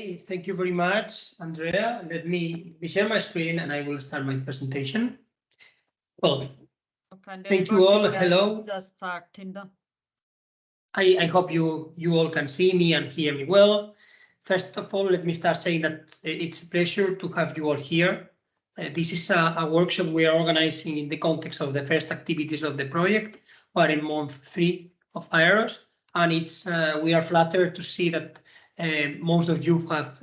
Thank you very much, Andrea. Let me share my screen and I will start my presentation. Well, thank you all. Hello. Just starting. I hope you all can see me and hear me well. First of all, let me start saying that it's a pleasure to have you all here. This is a workshop we are organizing in the context of the first activities of the project. We're in month 3 of aerOS, and we are flattered to see that most of you have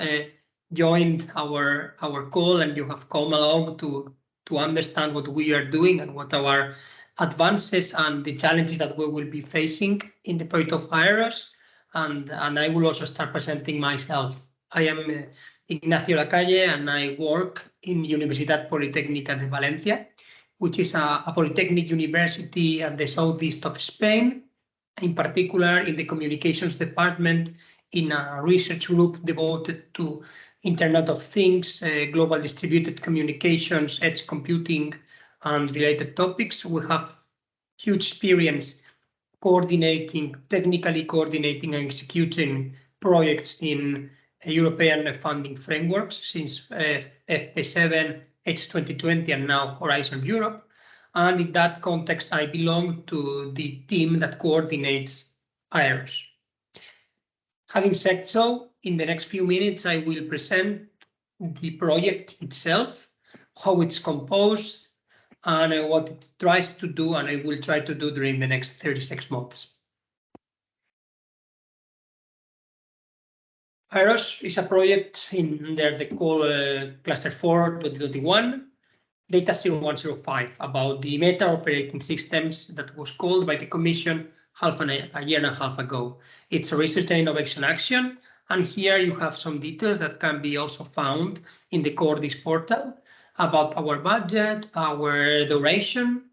joined our call and you have come along to understand what we are doing and what our advances and the challenges that we will be facing in the project of aerOS. And I will also start presenting myself. I am Ignacio Lacalle and I work in Universidad Politécnica de Valencia, which is a polytechnic university at the southeast of Spain, in particular in the communications department, in a research group devoted to Internet of Things, global distributed communications, edge computing, and related topics. We have huge experience technically coordinating and executing projects in European funding frameworks since FP7, H2020, and now Horizon Europe. And in that context, I belong to the team that coordinates aerOS. Having said so, in the next few minutes, I will present the project itself, how it's composed, and what it tries to do, and I will try to do during the next 36 months. aerOS is a project under the call Cluster 4 2021, Data 0105, about the meta operating systems that was called by the Commission a year and a half ago. It's a research and innovation action, and here you have some details that can be also found in the Cordis portal about our budget, our duration.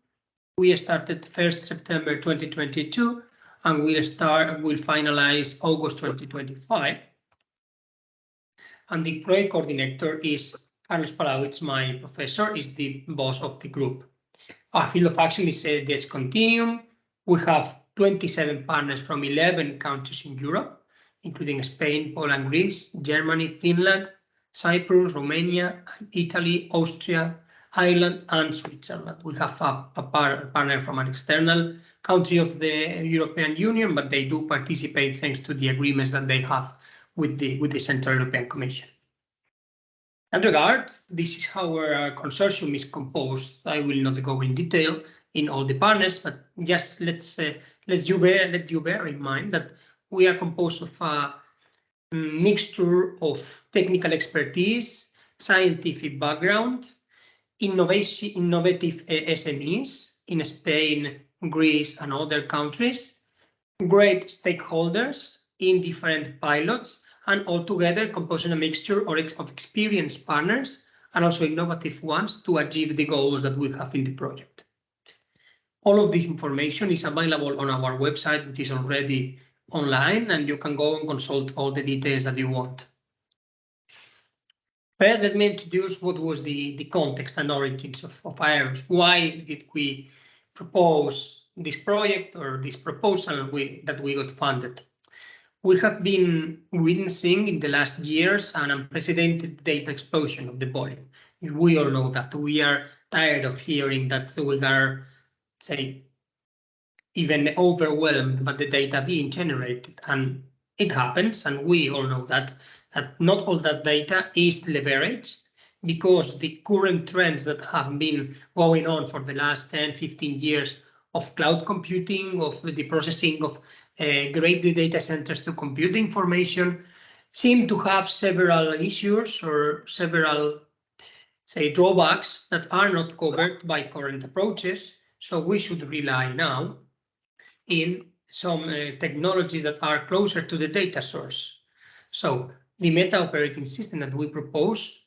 We started 1st September 2022, and we'll finalize August 2025. And the project coordinator is Carlos Palau. It's my professor, is the boss of the group. Our field of action is the Edge Continuum. We have 27 partners from 11 countries in Europe, including Spain, Poland, Greece, Germany, Finland, Cyprus, Romania, Italy, Austria, Ireland, and Switzerland. We have a partner from an external country of the European Union, but they do participate thanks to the agreements that they have with the Central European Commission. In that regard, this is how our consortium is composed. I will not go in detail in all the partners, but just let you bear in mind that we are composed of a mixture of technical expertise, scientific background, innovative SMEs in Spain, Greece, and other countries, great stakeholders in different pilots, and altogether composing a mixture of experienced partners and also innovative ones to achieve the goals that we have in the project. All of this information is available on our website, which is already online, and you can go and consult all the details that you want. First, let me introduce what was the context and origins of aerOS. Why did we propose this project or this proposal that we got funded? We have been witnessing in the last years an unprecedented data explosion of the volume. We all know that. We are tired of hearing that we are, say, even overwhelmed by the data being generated, and it happens, and we all know that not all that data is leveraged, because the current trends that have been going on for the last 10, 15 years of cloud computing, of the processing of great data centers to compute information, seem to have several issues or several, say, drawbacks that are not covered by current approaches. So we should rely now in some technologies that are closer to the data source. So the meta operating system that we propose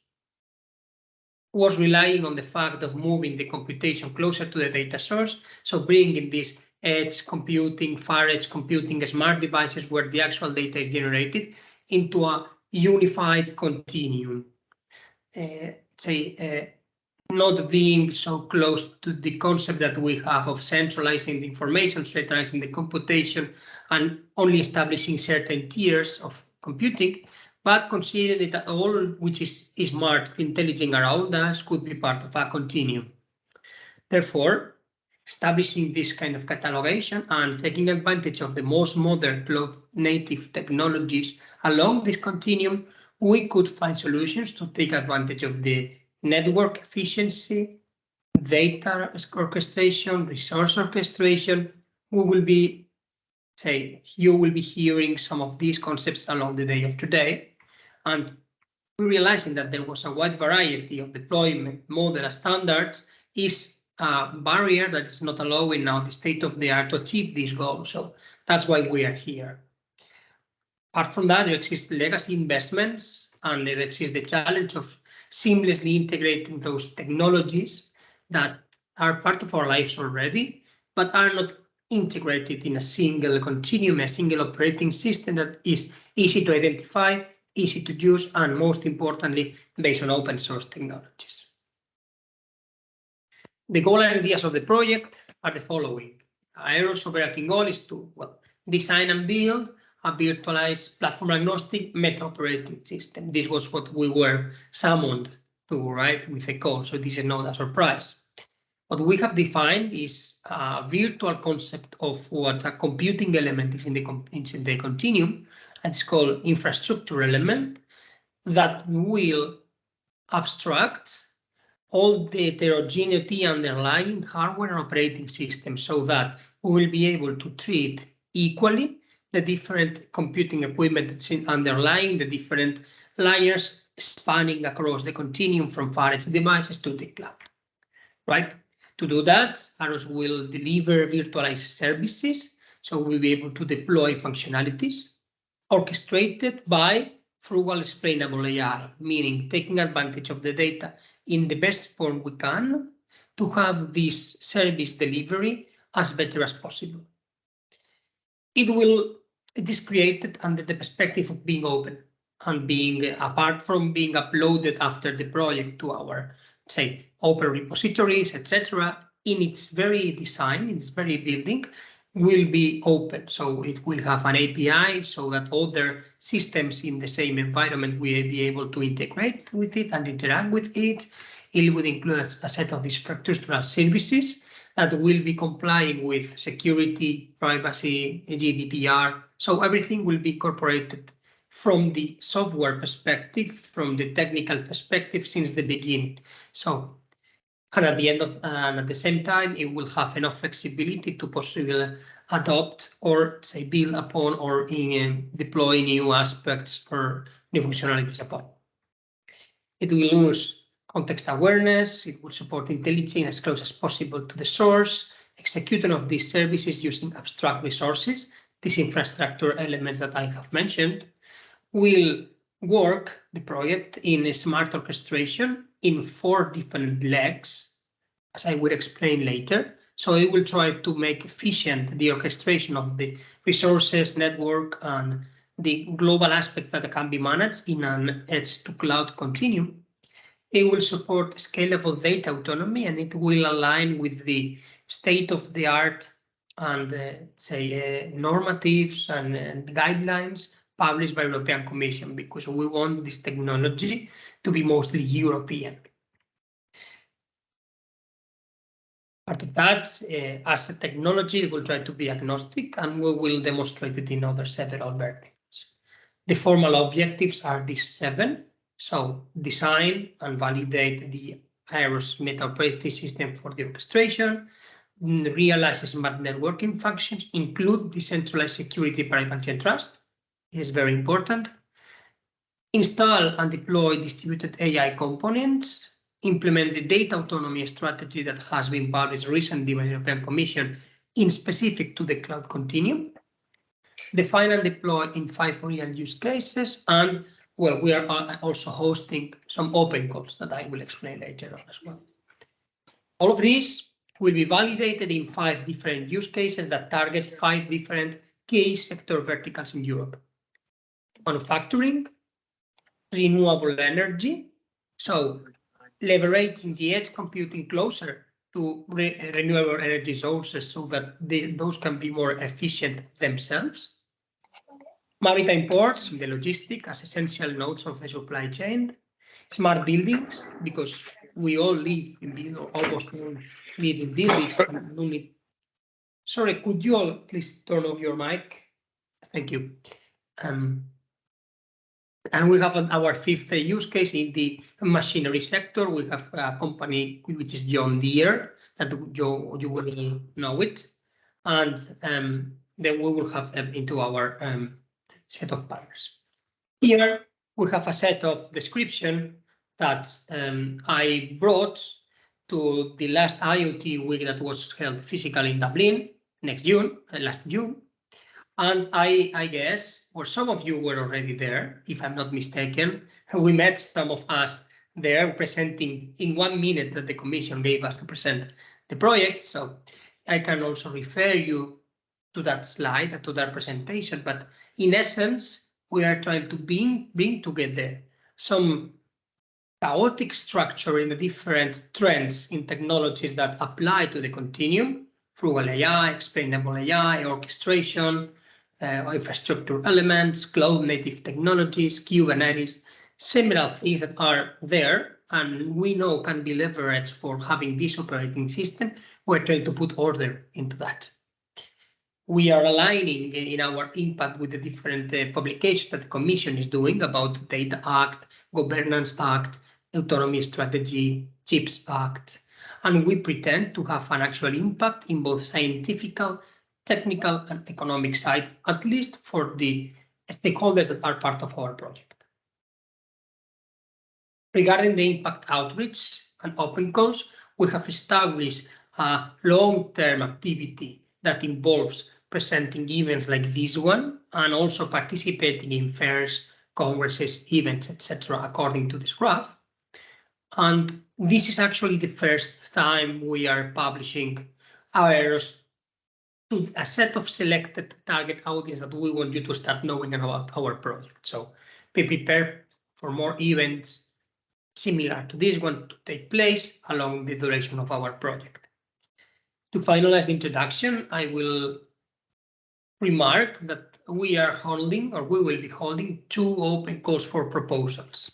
was relying on the fact of moving the computation closer to the data source, so bringing this edge computing, far edge computing, smart devices where the actual data is generated into a unified continuum. Not being so close to the concept that we have of centralizing the information, centralizing the computation, and only establishing certain tiers of computing, but considering that all which is smart, intelligent around us could be part of a continuum. Therefore, establishing this kind of catalogation and taking advantage of the most modern cloud-native technologies along this continuum, we could find solutions to take advantage of the network efficiency, data orchestration, resource orchestration. You will be hearing some of these concepts along the day of today. And we're realizing that there was a wide variety of deployment model standards is a barrier that is not allowing now the state of the art to achieve this goal. So that's why we are here. Apart from that, there exist legacy investments, and there exists the challenge of seamlessly integrating those technologies that are part of our lives already, but are not integrated in a single continuum, a single operating system that is easy to identify, easy to use, and most importantly, based on open source technologies. The goal and ideas of the project are the following. aerOS overarching goal is to design and build a virtualized platform-agnostic meta operating system. This was what we were summoned to, right, with a call, so this is not a surprise. What we have defined is a virtual concept of what a computing element is in the continuum, and it's called infrastructure element, that will abstract all the heterogeneity underlying hardware and operating systems so that we will be able to treat equally the different computing equipment that's underlying the different layers spanning across the continuum from far edge devices to the cloud, right? To do that, aerOS will deliver virtualized services, so we'll be able to deploy functionalities orchestrated by frugal explainable AI, meaning taking advantage of the data in the best form we can to have this service delivery as better as possible. It is created under the perspective of being open and being, apart from being uploaded after the project to our, say, open repositories, etc., in its very design, in its very building, will be open. So it will have an API so that other systems in the same environment will be able to integrate with it and interact with it. It will include a set of infrastructural services that will be complying with security, privacy, GDPR. So everything will be incorporated from the software perspective, from the technical perspective since the beginning. So, and at the end of, and at the same time, it will have enough flexibility to possibly adopt or say build upon or deploy new aspects or new functionalities upon. It will use context awareness. It will support intelligence as close as possible to the source, execution of these services using abstract resources. These infrastructure elements that I have mentioned will work the project in a smart orchestration in 4 different legs, as I will explain later. So it will try to make efficient the orchestration of the resources, network, and the global aspects that can be managed in an edge to cloud continuum. It will support scalable data autonomy, and it will align with the state of the art and normatives and guidelines published by European Commission, because we want this technology to be mostly European. Part of that, as a technology, it will try to be agnostic, and we will demonstrate it in other several verticals. The formal objectives are these 7. So design and validate the aerOS meta operating system for the orchestration, realize smart networking functions, include decentralized security, privacy, and trust. Is very important. Install and deploy distributed AI components, implement the data autonomy strategy that has been published recently by the European Commission in specific to the cloud continuum, define and deploy in 5 real use cases, and well, we are also hosting some open calls that I will explain later on as well. All of these will be validated in 5 different use cases that target 5 different key sector verticals in Europe. Manufacturing, renewable energy, so leveraging the edge computing closer to renewable energy sources so that those can be more efficient themselves. Maritime ports in the logistic as essential nodes of the supply chain. Smart buildings, because we all live in, almost all live in buildings and no need. Sorry, could you all please turn off your mic? Thank you. And we have our fifth use case in the machinery sector. We have a company which is John Deere, that you will know it. And then we will have them into our set of partners. Here we have a set of description that I brought to the last IoT week that was held physically in Dublin last June. And I guess, or some of you were already there, if I'm not mistaken. We met some of us there presenting in 1 minute that the commission gave us to present the project. So I can also refer you to that slide, to that presentation. But in essence, we are trying to bring together some chaotic structure in the different trends in technologies that apply to the continuum: frugal AI, explainable AI, orchestration, infrastructure elements, cloud native technologies, Kubernetes, several things that are there and we know can be leveraged for having this operating system. We're trying to put order into that. We are aligning in our impact with the different publications that the Commission is doing about Data Act, Governance Act, Autonomy Strategy, CHIPS Act, and we pretend to have an actual impact in both scientific, technical and economic side, at least for the stakeholders that are part of our project. Regarding the impact outreach and open calls, we have established a long-term activity that involves presenting events like this one and also participating in fairs, congresses, events, etc., according to this graph. And this is actually the first time we are publishing aerOS to a set of selected target audience that we want you to start knowing about our project. So be prepared for more events similar to this one to take place along the duration of our project. To finalize the introduction, I will remark that we are holding, or we will be holding, 2 open calls for proposals.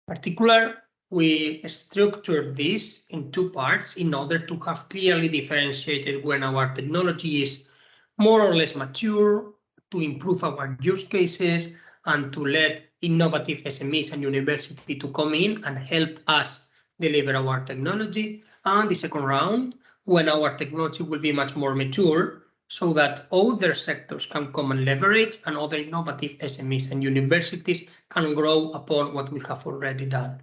In particular, we structured this in 2 parts in order to have clearly differentiated when our technology is more or less mature, to improve our use cases, and to let innovative SMEs and university to come in and help us deliver our technology. And the second round, when our technology will be much more mature, so that other sectors can come and leverage and other innovative SMEs and universities can grow upon what we have already done.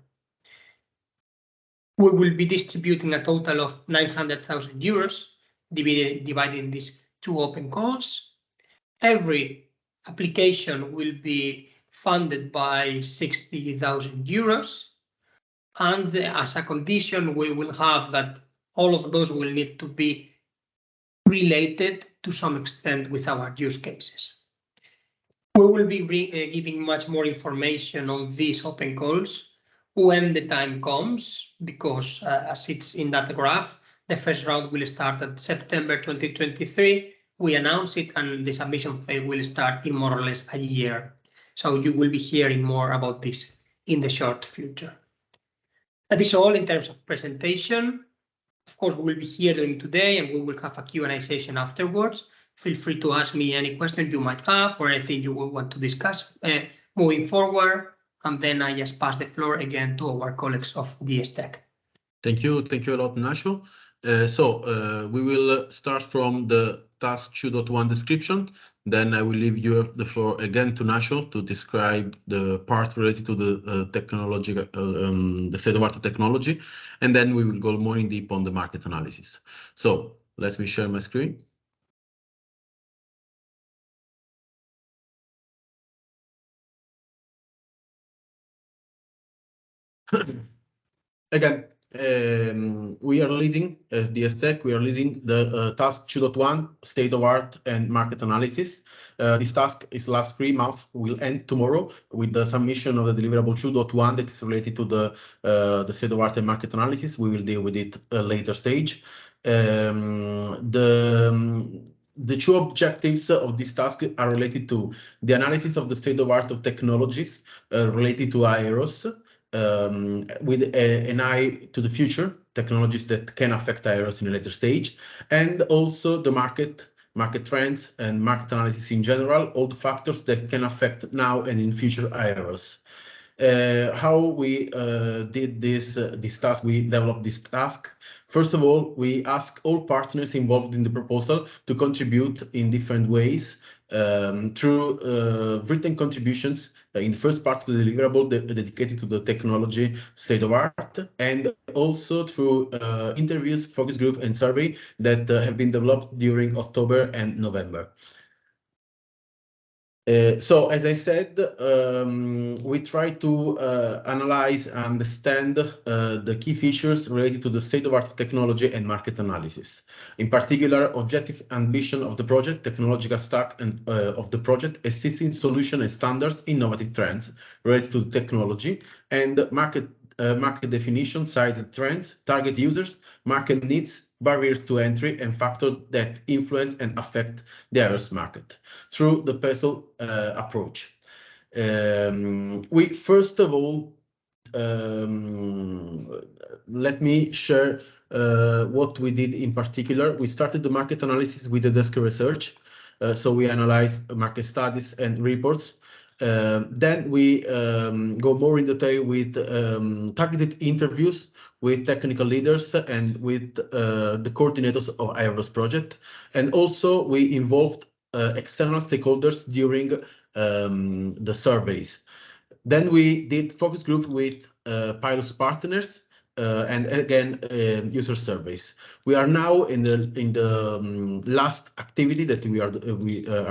We will be distributing a total of 900,000 euros, dividing these 2 open calls. Every application will be funded by 60,000 euros. And as a condition, we will have that all of those will need to be related to some extent with our use cases. We will be giving much more information on these open calls when the time comes, because as it's in that graph, the first round will start at September 2023. We announce it and the submission phase will start in more or less a year. So you will be hearing more about this in the short future. That is all in terms of presentation. Of course, we will be here during today and we will have a Q&A session afterwards. Feel free to ask me any question you might have or anything you will want to discuss moving forward. And then I just pass the floor again to our colleagues of DS Tech. Thank you a lot, Nacho. We will start from the task 2.1 description. Then I will leave you the floor again to Nacho to describe the part related to the technology, the state-of-art technology, and then we will go more in deep on the market analysis. So let me share my screen. Again, we are leading, as DS Tech, we are leading the task 2.1 state-of-art and market analysis. This task is last 3 months, will end tomorrow with the submission of the deliverable 2.1 that is related to the state-of-art and market analysis. We will deal with it at a later stage. The the two objectives of this task are related to the analysis of the state of art of technologies related to aerOS, with an eye to the future, technologies that can affect aerOS in a later stage, and also the market trends and market analysis in general, all the factors that can affect now and in future aerOS. How we did this task, we developed this task. First of all, we ask all partners involved in the proposal to contribute in different ways through written contributions in the first part of the deliverable dedicated to the technology state of art, and also through interviews, focus group, and survey that have been developed during October and November. So, as I said, we try to analyze and understand the key features related to the state of art of technology and market analysis. In particular, objective ambition of the project, technological stack and of the project, existing solution and standards, innovative trends related to technology, and market definition, size and trends, target users, market needs, barriers to entry, and factors that influence and affect the aerospace market through the PESEL approach. We first of all, let me share what we did in particular. We started the market analysis with the desk research. So we analyzed market studies and reports. Then we go more in detail with targeted interviews with technical leaders and with the coordinators of aerOS project. And also we involved external stakeholders during the surveys. Then we did focus group with pilot partners and again user surveys. We are now in the last activity that we are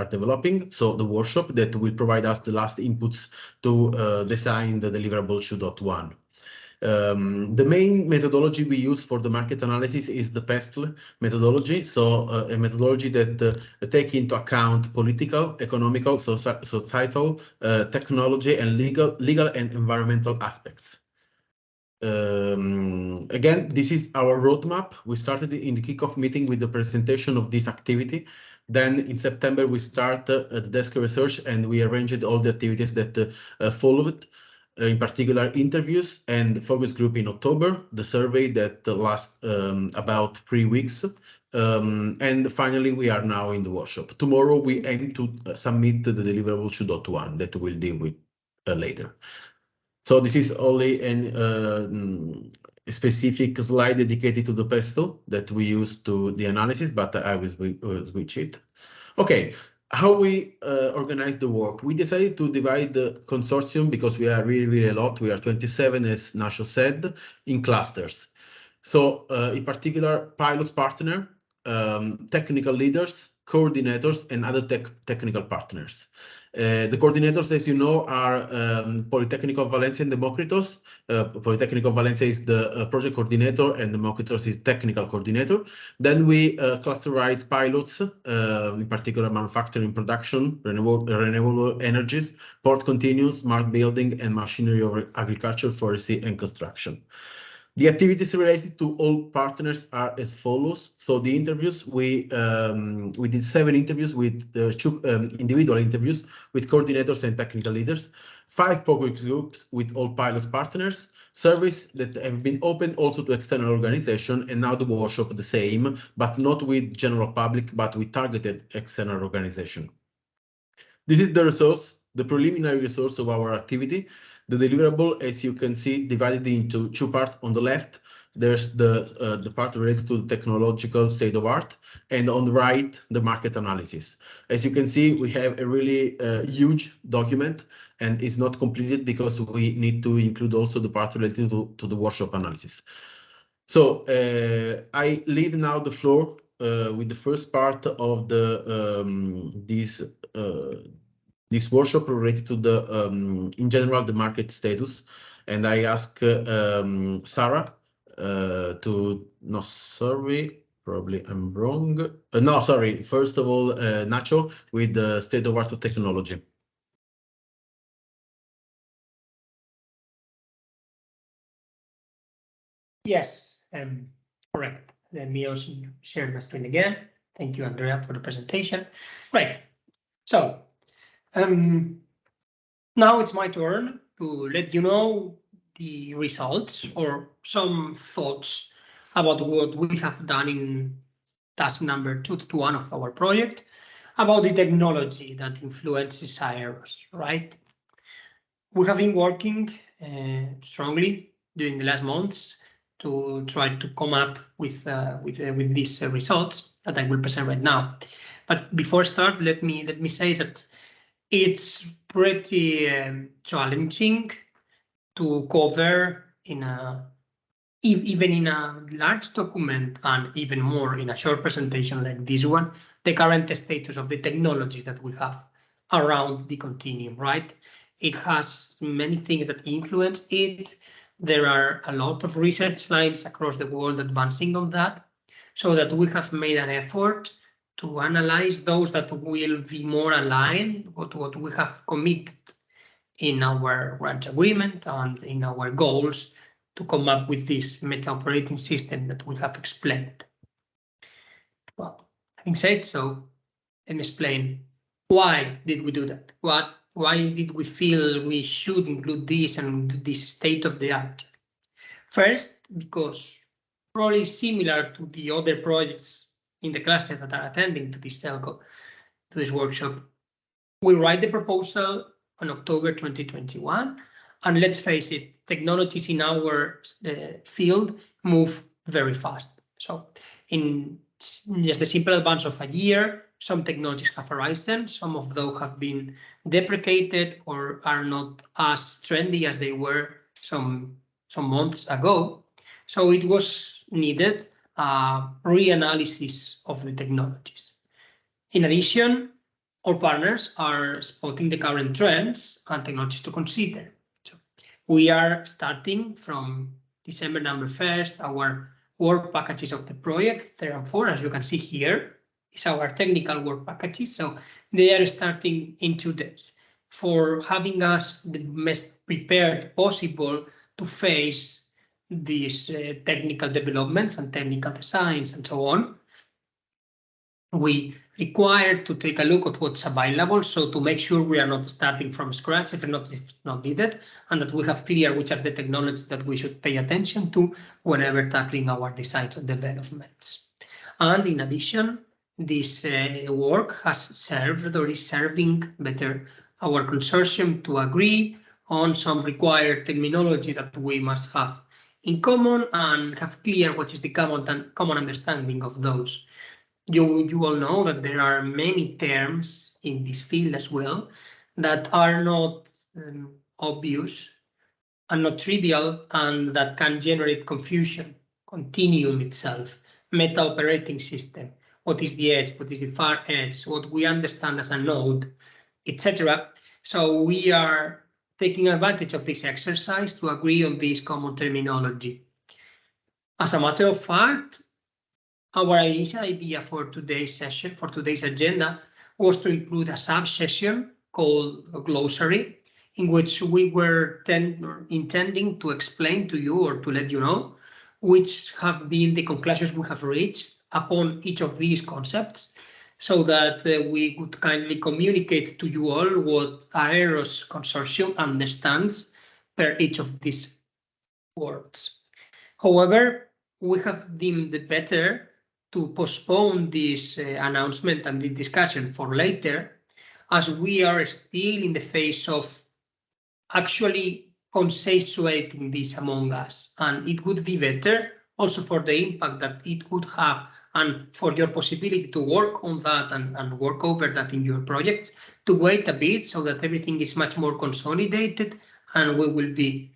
developing, so the workshop that will provide us the last inputs to design the deliverable 2.1. The main methodology we use for the market analysis is the PESTL methodology, so a methodology that takes into account political, economical, societal, technology, and legal and environmental aspects. Again, this is our roadmap. We started in the kickoff meeting with the presentation of this activity. Then in September, we started the desk research and we arranged all the activities that followed. In particular, interviews and focus group in October, the survey that lasts about 3 weeks. And finally, we are now in the workshop. Tomorrow, we aim to submit the deliverable 2.1 that we'll deal with later. So this is only a specific slide dedicated to the PESTL that we use to the analysis, but I will switch it. Okay. How we organize the work? We decided to divide the consortium because we are really a lot. We are 27, as Nacho said, in clusters. So in particular, pilots partner, technical leaders, coordinators, and other technical partners. The coordinators, as you know, are Politecnico Valencia and Democritos. Politecnico Valencia is the project coordinator and Democritos is technical coordinator. Then we clusterize pilots, in particular manufacturing, production, renewable energies, port continuous, smart building, and machinery of agriculture, forestry, and construction. The activities related to all partners are as follows. So the interviews, we did 7 interviews with 2 individual interviews with coordinators and technical leaders, 5 focus groups with all pilots partners, surveys that have been opened also to external organization, and now the workshop the same, but not with general public, but with targeted external organization. This is the resource, the preliminary resource of our activity. The deliverable, as you can see, divided into 2 parts. On the left, there's the part related to the technological state of art, and on the right, the market analysis. As you can see, we have a really huge document, and it's not completed because we need to include also the part related to the workshop analysis. So I leave now the floor with the first part of this workshop related to the, in general, the market status. And I ask Sarah no, sorry, probably I'm wrong. No, sorry. First of all, Nacho with the state of art of technology. Yes, correct. Let me also share my screen again. Thank you, Andrea, for the presentation. Right. So now it's my turn to let you know the results or some thoughts about what we have done in task number 2.1 of our project, about the technology that influences aerOS, right? We have been working strongly during the last months to try to come up with these results that I will present right now. But before I start, let me say that it's pretty challenging to cover in even in a large document and even more in a short presentation like this one, the current status of the technologies that we have around the continuum, right? It has many things that influence it. There are a lot of research lines across the world advancing on that, so that we have made an effort to analyze those that will be more aligned with what we have committed in our grant agreement and in our goals to come up with this meta operating system that we have explained. Well, having said so, let me explain why did we do that? Why did we feel we should include this and this state of the art? First, because probably similar to the other projects in the cluster that are attending to this telco, to this workshop, we write the proposal on October 2021, and let's face it, technologies in our field move very fast. So in just a simple advance of a year, some technologies have arisen, some of those have been deprecated or are not as trendy as they were some months ago. So it was needed a reanalysis of the technologies. In addition, our partners are spotting the current trends and technologies to consider. So we are starting from December 1st, our work packages of the project, 3 and 4, as you can see here, is our technical work packages. So they are starting in 2 days for having us the best prepared possible to face these technical developments and technical designs and so on. We require to take a look at what's available, so to make sure we are not starting from scratch if not needed, and that we have clear which are the technologies that we should pay attention to whenever tackling our designs and developments. And in addition, this work has served or is serving better our consortium to agree on some required terminology that we must have in common and have clear what is the common understanding of those. You all know that there are many terms in this field as well that are not obvious and not trivial, and that can generate confusion. Continuum itself, meta operating system, what is the edge, what is the far edge, what we understand as a node, etc. So we are taking advantage of this exercise to agree on this common terminology. As a matter of fact, our initial idea for today's session, for today's agenda, was to include a sub-session called a glossary, in which we were intending to explain to you or to let you know which have been the conclusions we have reached upon each of these concepts, so that we could kindly communicate to you all what aerOS consortium understands per each of these words. However, we have deemed it better to postpone this announcement and the discussion for later, as we are still in the phase of actually consensuating this among us. And it would be better also for the impact that it could have and for your possibility to work on that and work over that in your projects, to wait a bit so that everything is much more consolidated, and we will be,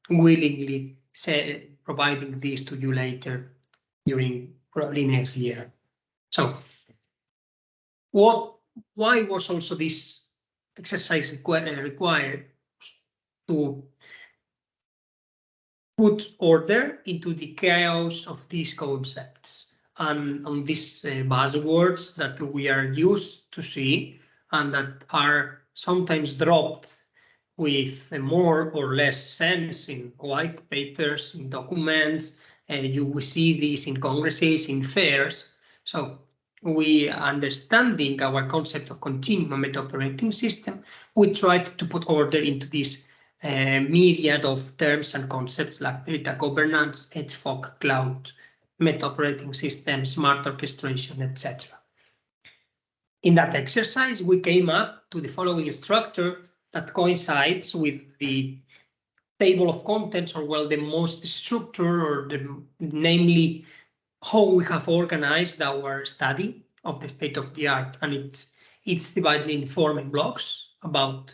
willingly providing this to you later during probably next year. So why was also this exercise required? To put order into the chaos of these concepts and on these buzzwords that we are used to see and that are sometimes dropped with more or less sense in white papers, in documents. You will see these in congresses, in fairs. So we, understanding our concept of continuum meta operating system, we tried to put order into this myriad of terms and concepts like data governance, edge fog, cloud, meta operating system, smart orchestration, etc. In that exercise, we came up to the following structure that coincides with the table of contents, or well, the most structure, or namely how we have organized our study of the state of the art, and it's divided in 4 main blocks about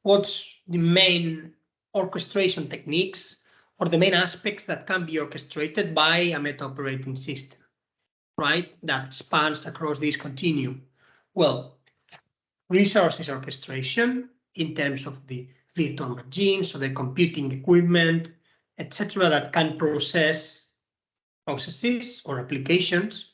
what's the main orchestration techniques or the main aspects that can be orchestrated by a meta operating system, right? That spans across this continuum. Well, resources orchestration in terms of the virtual machines, so the computing equipment, etc., that can process processes or applications.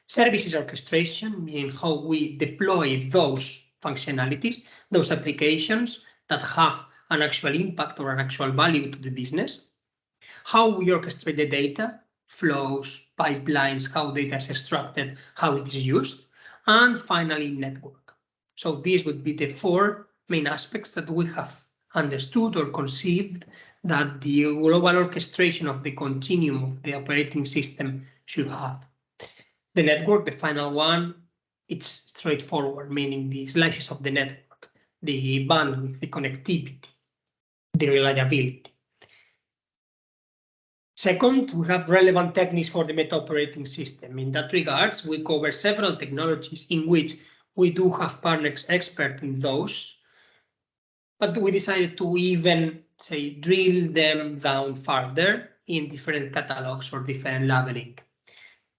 Services orchestration, meaning how we deploy those functionalities, those applications that have an actual impact or an actual value to the business. How we orchestrate the data, flows, pipelines, how data is extracted, how it is used, and finally network. So these would be the 4 main aspects that we have understood or conceived that the global orchestration of the continuum of the operating system should have. The network, the final one, it's straightforward, meaning the slices of the network, the bandwidth, the connectivity, the reliability. Second, we have relevant techniques for the meta operating system. In that regards, we cover several technologies in which we do have partners expert in those, but we decided to even, say, drill them down further in different catalogs or different labeling.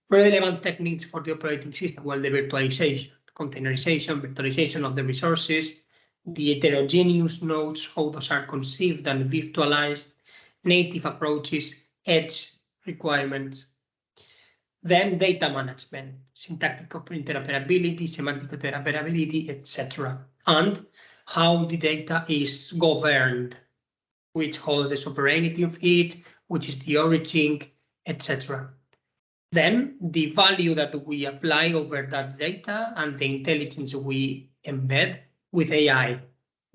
Relevant techniques for the operating system, well, the virtualization, containerization, virtualization of the resources, the heterogeneous nodes, how those are conceived and virtualized, native approaches, edge requirements. Then data management, syntactic interoperability, semantic interoperability, etc. And how the data is governed, which holds the sovereignty of it, which is the origin, etc. Then the value that we apply over that data and the intelligence we embed with AI.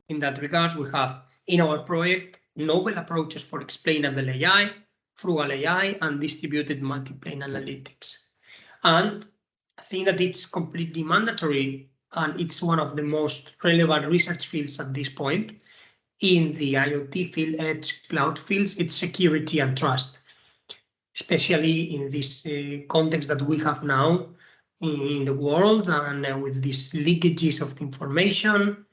In that regard, we have in our project novel approaches for explainable AI, frugal AI, and distributed multiplane analytics. And I think that it's completely mandatory, and it's one of the most relevant research fields at this point in the IoT field, edge, cloud fields. It's security and trust, especially in this context that we have now in the world, and with these leakages of information,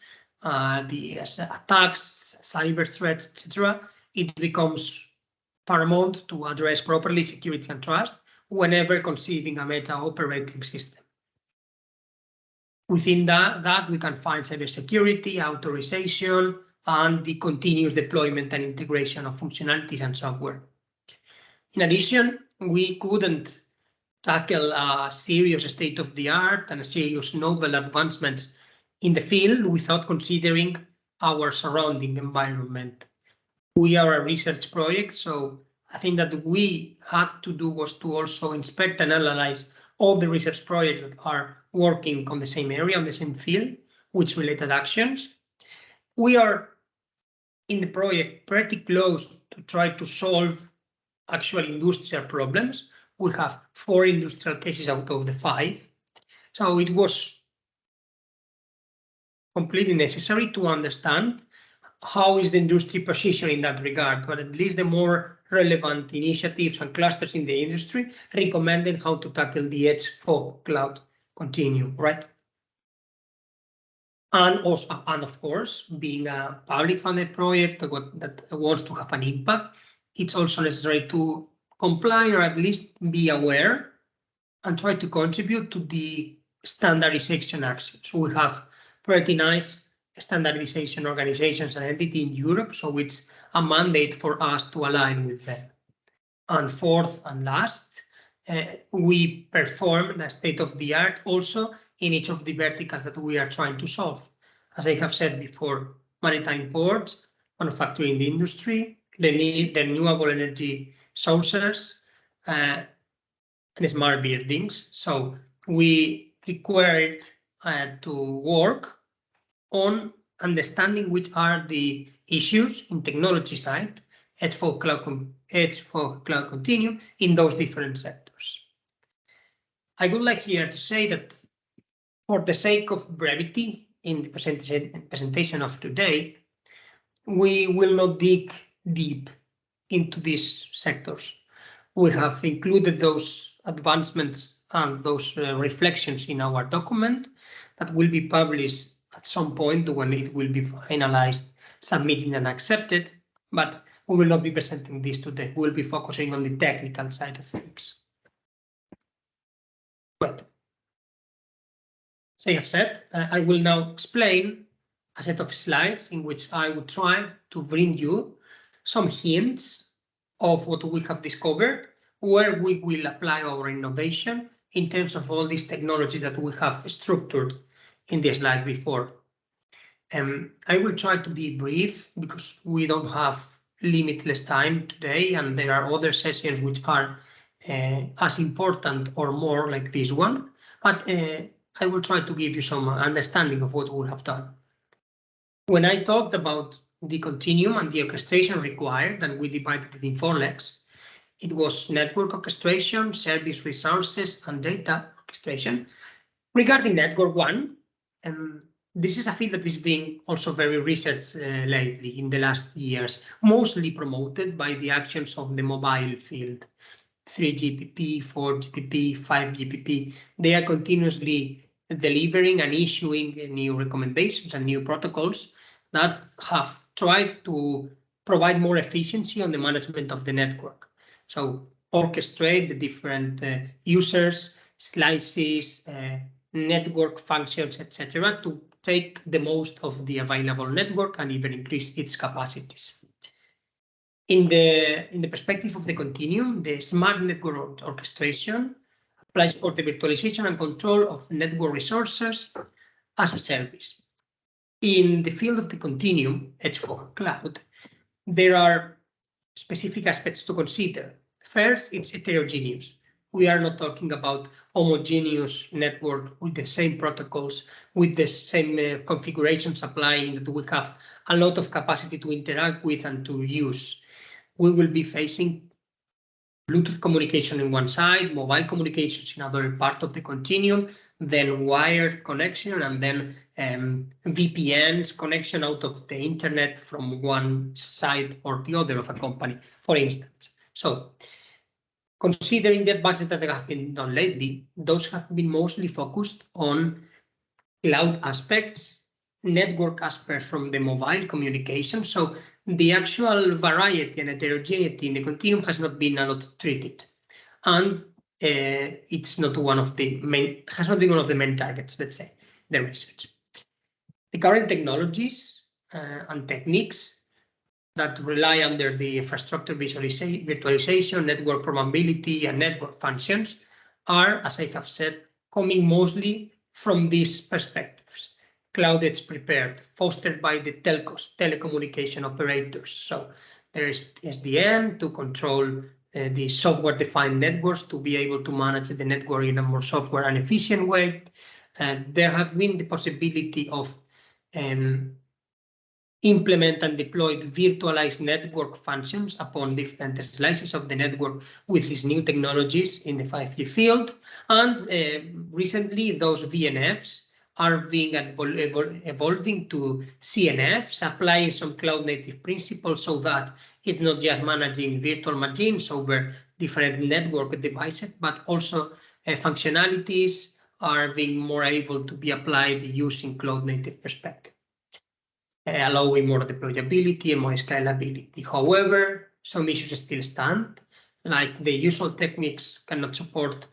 the attacks, cyber threats, etc. It becomes paramount to address properly security and trust whenever conceiving a meta operating system. Within that we can find cybersecurity, authorization, and the continuous deployment and integration of functionalities and software. In addition, we couldn't tackle a serious state-of-the-art and a serious novel advancements in the field without considering our surrounding environment. We are a research project, so I think that we had to do was to also inspect and analyze all the research projects that are working on the same area, on the same field, with related actions. We are in the project pretty close to try to solve actual industrial problems. We have 4 industrial cases out of the 5. So it was completely necessary to understand how is the industry positioned in that regard, but at least the more relevant initiatives and clusters in the industry recommending how to tackle the edge for cloud continuum, right? And also, and of course, being a public funded project that wants to have an impact, it's also necessary to comply or at least be aware and try to contribute to the standardization actions. We have pretty nice standardization organizations and entity in Europe, so it's a mandate for us to align with them. And fourth and last, we perform the state of the art also in each of the verticals that we are trying to solve. As I have said before, maritime ports, manufacturing in the industry, the renewable energy sources, and smart buildings. So we required to work on understanding which are the issues in technology side, edge for cloud continuum in those different sectors. I would like here to say that for the sake of brevity in the presentation of today, we will not dig deep into these sectors. We have included those advancements and those reflections in our document that will be published at some point when it will be finalized, submitted and accepted, but we will not be presenting this today. We'll be focusing on the technical side of things. But as I have said, I will now explain a set of slides in which I will try to bring you some hints of what we have discovered, where we will apply our innovation in terms of all these technologies that we have structured in the slide before. I will try to be brief because we don't have limitless time today, and there are other sessions which are as important or more like this one, but I will try to give you some understanding of what we have done. When I talked about the continuum and the orchestration required, and we divided it in 4 legs, it was network orchestration, service resources, and data orchestration. Regarding network 1, this is a field that is being also very researched lately in the last years, mostly promoted by the actions of the mobile field. 3GPP, 4GPP, 5GPP, they are continuously delivering and issuing new recommendations and new protocols that have tried to provide more efficiency on the management of the network. So orchestrate the different users, slices, network functions, etc., to take the most of the available network and even increase its capacities. In the perspective of the continuum, the smart network orchestration applies for the virtualization and control of network resources as a service. In the field of the continuum, edge for cloud, there are specific aspects to consider. First, it's heterogeneous. We are not talking about homogeneous network with the same protocols, with the same configurations applying, that we have a lot of capacity to interact with and to use. We will be facing Bluetooth communication in one side, mobile communications in another part of the continuum, then wired connection, and then VPNs connection out of the internet from one side or the other of a company, for instance. So considering the advances that have been done lately, those have been mostly focused on cloud aspects, network aspects from the mobile communication. So the actual variety and heterogeneity in the continuum has not been a lot treated, and it's not one of the main, has not been one of the main targets, let's say, the research. The current technologies and techniques that rely under the infrastructure virtualization, network programmability, and network functions are, as I have said, coming mostly from these perspectives. Cloud Edge prepared, fostered by the telcos, telecommunication operators. So there is SDN to control the software-defined networks, to be able to manage the network in a more software and efficient way. There have been the possibility of implement and deploy virtualized network functions upon different slices of the network with these new technologies in the 5G field. And recently, those VNFs are being evolving to CNFs, applying some cloud-native principles so that it's not just managing virtual machines over different network devices, but also functionalities are being more able to be applied using cloud-native perspective, allowing more deployability and more scalability. However, some issues still stand, like the usual techniques cannot support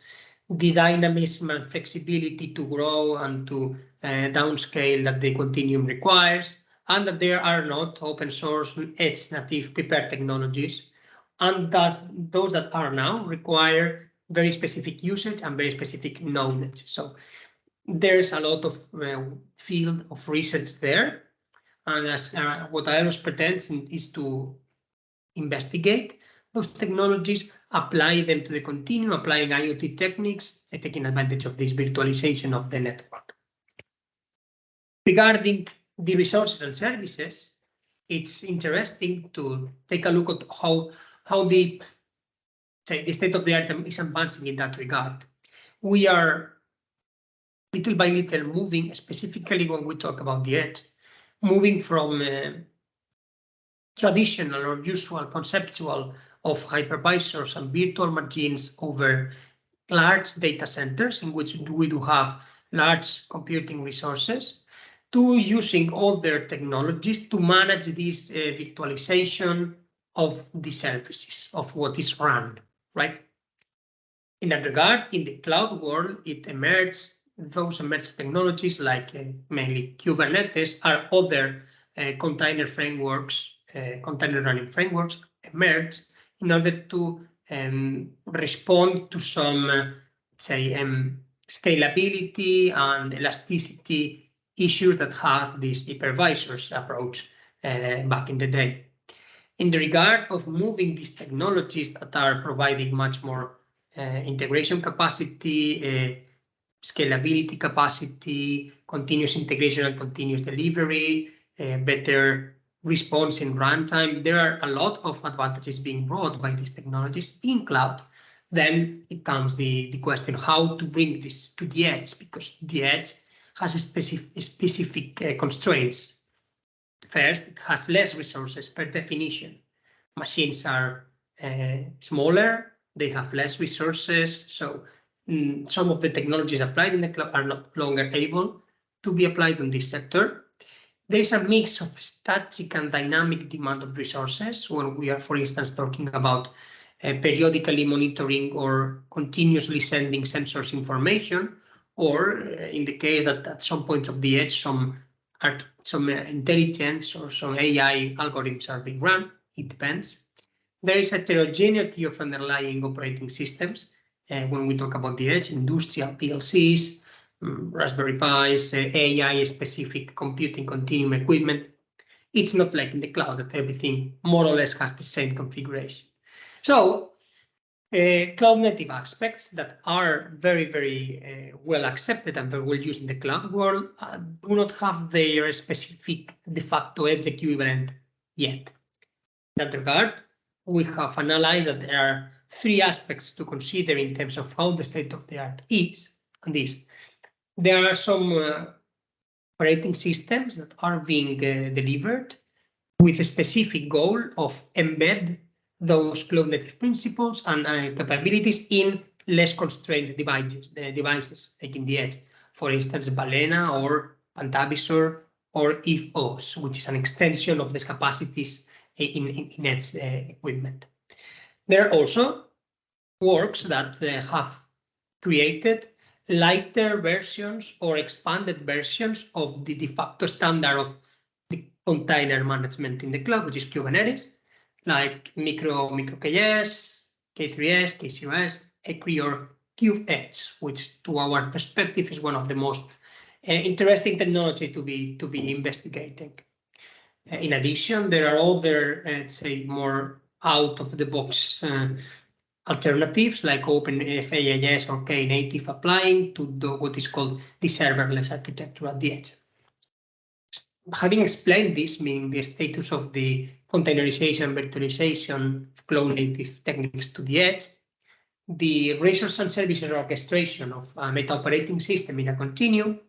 the dynamism and flexibility to grow and to downscale that the continuum requires, and that there are not open source edge native prepared technologies, and thus those that are now require very specific usage and very specific knowledge. So there's a lot of field of research there, and as what aerOS pretends is to investigate those technologies apply them to the continuum, applying IoT techniques and taking advantage of this virtualization of the network. Regarding the resources and services, it's interesting to take a look at how the state of the art is advancing in that regard. We are little by little moving, specifically when we talk about the edge, moving from traditional or usual conceptual of hypervisors and virtual machines over large data centers in which we do have large computing resources, to using other technologies to manage this virtualization of the services, of what is run, right? In that regard, in the cloud world, those emerged technologies like mainly Kubernetes are other container frameworks, container running frameworks emerged in order to respond to some, scalability and elasticity issues that have this hypervisors approach back in the day. In the regard of moving these technologies that are providing much more integration capacity, scalability capacity, continuous integration and continuous delivery, better response in runtime. There are a lot of advantages being brought by these technologies in cloud. Then it comes the question how to bring this to the edge, because the edge has a specific constraints. First, it has less resources per definition. Machines are smaller, they have less resources, so some of the technologies applied in the cloud are no longer able to be applied in this sector. There is a mix of static and dynamic demand of resources when we are, for instance, talking about periodically monitoring or continuously sending sensors information, or in the case that at some point of the edge, some intelligence or some AI algorithms are being run. It depends. There is a heterogeneity of underlying operating systems when we talk about the edge, industrial PLCs, Raspberry Pis, AI-specific computing continuum equipment. It's not like in the cloud that everything more or less has the same configuration. So cloud native aspects that are very, very well accepted and very well used in the cloud world do not have their specific de facto edge equivalent yet. In that regard, we have analyzed that there are three aspects to consider in terms of how the state of the art is. And this, there are some operating systems that are being delivered with a specific goal of embed those cloud native principles and capabilities in less constrained devices, like in the edge. For instance, Balena or Pantavisor or aerOS, which is an extension of these capacities in edge equipment. There are also works that have created lighter versions or expanded versions of the de facto standard of the container management in the cloud, which is Kubernetes, like MicroKS, K3S, KCOS, Equi, or KubeEdge, which to our perspective is one of the most interesting technology to be investigating. In addition, there are other, let's say, more out-of-the-box alternatives like OpenFaaS or Knative applying to what is called the serverless architecture at the edge. Having explained this, meaning the status of the containerization, virtualization of cloud-native techniques to the edge, the resource and services orchestration of a meta-operating system in a continuum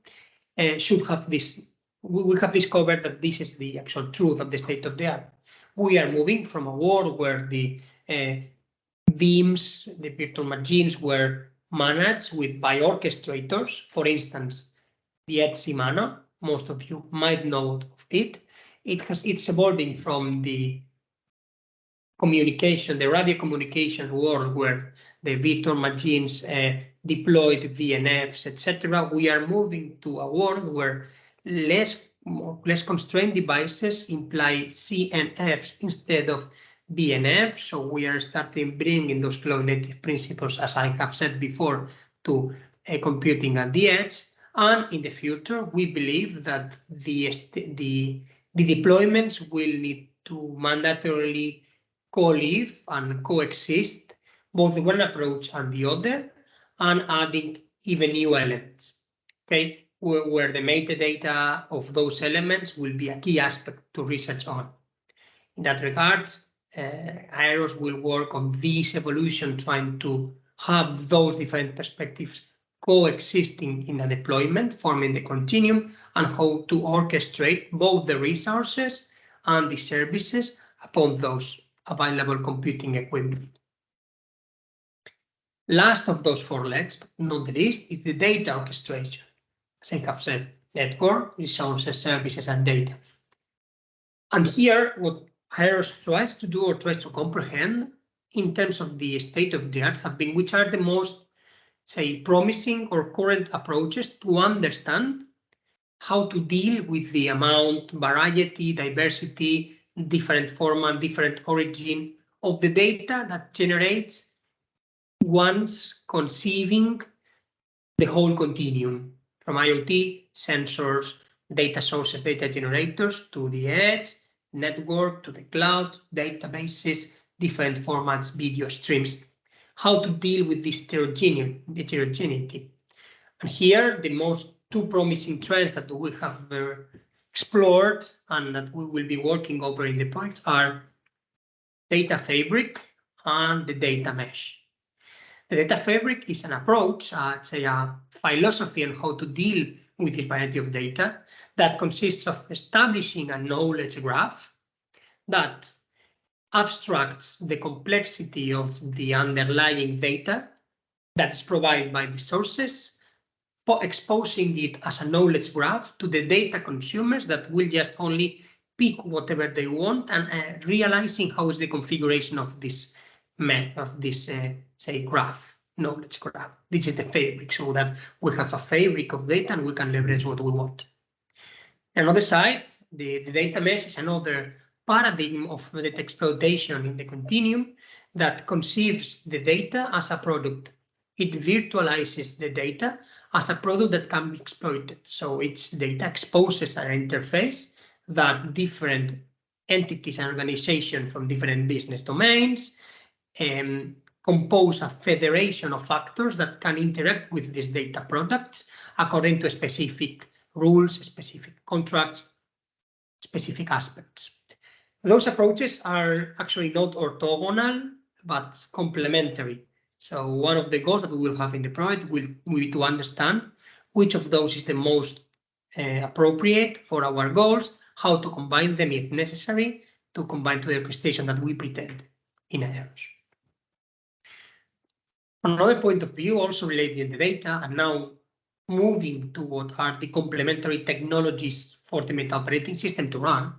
should have this. We have discovered that this is the actual truth of the state of the art. We are moving from a world where the VMs, the virtual machines, were managed by orchestrators. For instance, the edge Cimano, most of you might know of it. It's evolving from the communication, the radio communication world where the virtual machines deployed VNFs, etc. We are moving to a world where less constrained devices imply CNFs instead of BNFs. So we are starting bringing those cloud native principles, as I have said before, to computing at the edge. And in the future, we believe that the deployments will need to mandatorily co-live and coexist both one approach and the other, and adding even new elements, okay, where the metadata of those elements will be a key aspect to research on. In that regard, aerOS will work on this evolution, trying to have those different perspectives coexisting in a deployment, forming the continuum, and how to orchestrate both the resources and the services upon those available computing equipment. Last of those four legs, but not the least, is the data orchestration. As I have said, network, resources, services, and data. And here, what aerOS tries to do or tries to comprehend in terms of the state of the art have been which are the most, say, promising or current approaches to understand how to deal with the amount, variety, diversity, different format, different origin of the data that generates once conceiving the whole continuum from IoT, sensors, data sources, data generators to the edge, network to the cloud, databases, different formats, video streams, how to deal with this heterogeneity. And here, the most two promising trends that we have explored and that we will be working over in the projects are data fabric and the data mesh. The data fabric is an approach, say a philosophy on how to deal with this variety of data that consists of establishing a knowledge graph that abstracts the complexity of the underlying data that is provided by the sources, exposing it as a knowledge graph to the data consumers that will just only pick whatever they want, and realizing how is the configuration of this say graph, knowledge graph. This is the fabric, so that we have a fabric of data and we can leverage what we want. Another side, the data mesh is another paradigm of data exploitation in the continuum that conceives the data as a product. It virtualizes the data as a product that can be exploited. So its data exposes an interface that different entities and organizations from different business domains compose a federation of factors that can interact with these data products according to specific rules, specific contracts, specific aspects. Those approaches are actually not orthogonal, but complementary. So one of the goals that we will have in the project will be to understand which of those is the most appropriate for our goals, how to combine them if necessary, to combine to the orchestration that we pretend in aerOS. Another point of view also related to the data, and now moving to what are the complementary technologies for the meta operating system to run,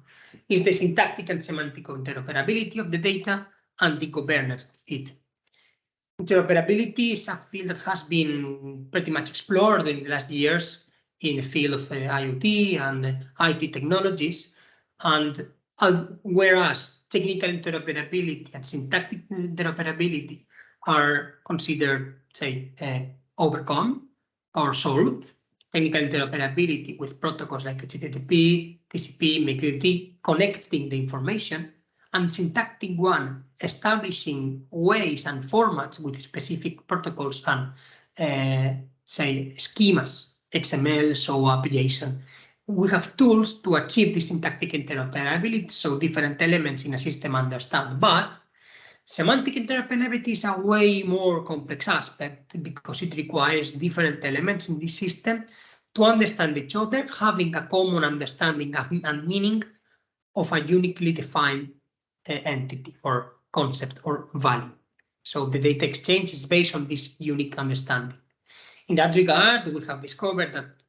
is the syntactic and semantic interoperability of the data and the governance of it. Interoperability is a field that has been pretty much explored in the last years in the field of IoT and IT technologies, and whereas technical interoperability and syntactic interoperability are considered, say, overcome or solved, technical interoperability with protocols like HTTP, TCP, MQTT, connecting the information, and syntactic one, establishing ways and formats with specific protocols and, say, schemas, XML, SOAP, JSON. We have tools to achieve this syntactic interoperability, so different elements in a system understand. But semantic interoperability is a way more complex aspect because it requires different elements in this system to understand each other, having a common understanding and meaning of a uniquely defined entity or concept or value. So the data exchange is based on this unique understanding. In that regard, we have discovered that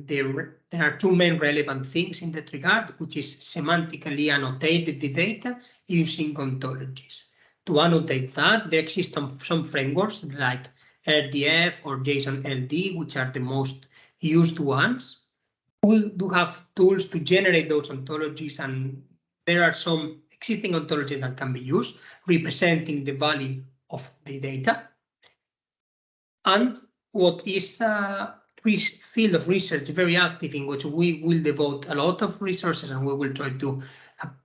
there are two main relevant things in that regard, which is semantically annotated the data using ontologies. To annotate that, there exist some frameworks like RDF or JSON LD, which are the most used ones. We do have tools to generate those ontologies, and there are some existing ontologies that can be used, representing the value of the data. And what is a field of research very active, in which we will devote a lot of resources and we will try to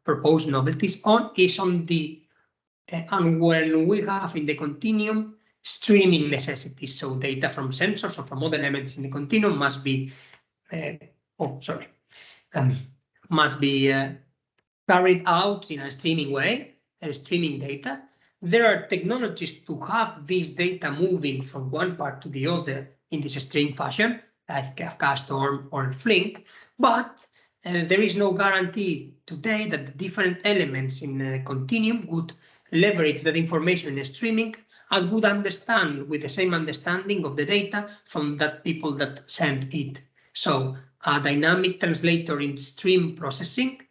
propose novelties on, is on the And when we have in the continuum streaming necessities, so data from sensors or from other elements in the continuum must be, must be carried out in a streaming way, streaming data. There are technologies to have this data moving from one part to the other in this string fashion, like Kafka Storm or Flink, but there is no guarantee today that the different elements in a continuum would leverage that information in streaming and would understand with the same understanding of the data from that people that send it. So a dynamic translator in stream processing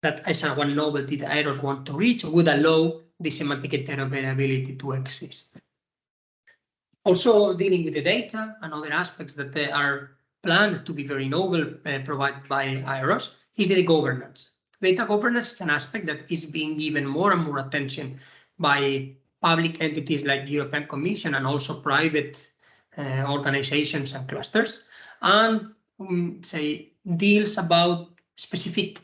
that is one novelty that aerOS want to reach would allow the semantic interoperability to exist. Also dealing with the data and other aspects that are planned to be very novel provided by aerOS is the governance. Data governance is an aspect that is being given more and more attention by public entities like the European Commission and also private organizations and clusters, and say deals about specific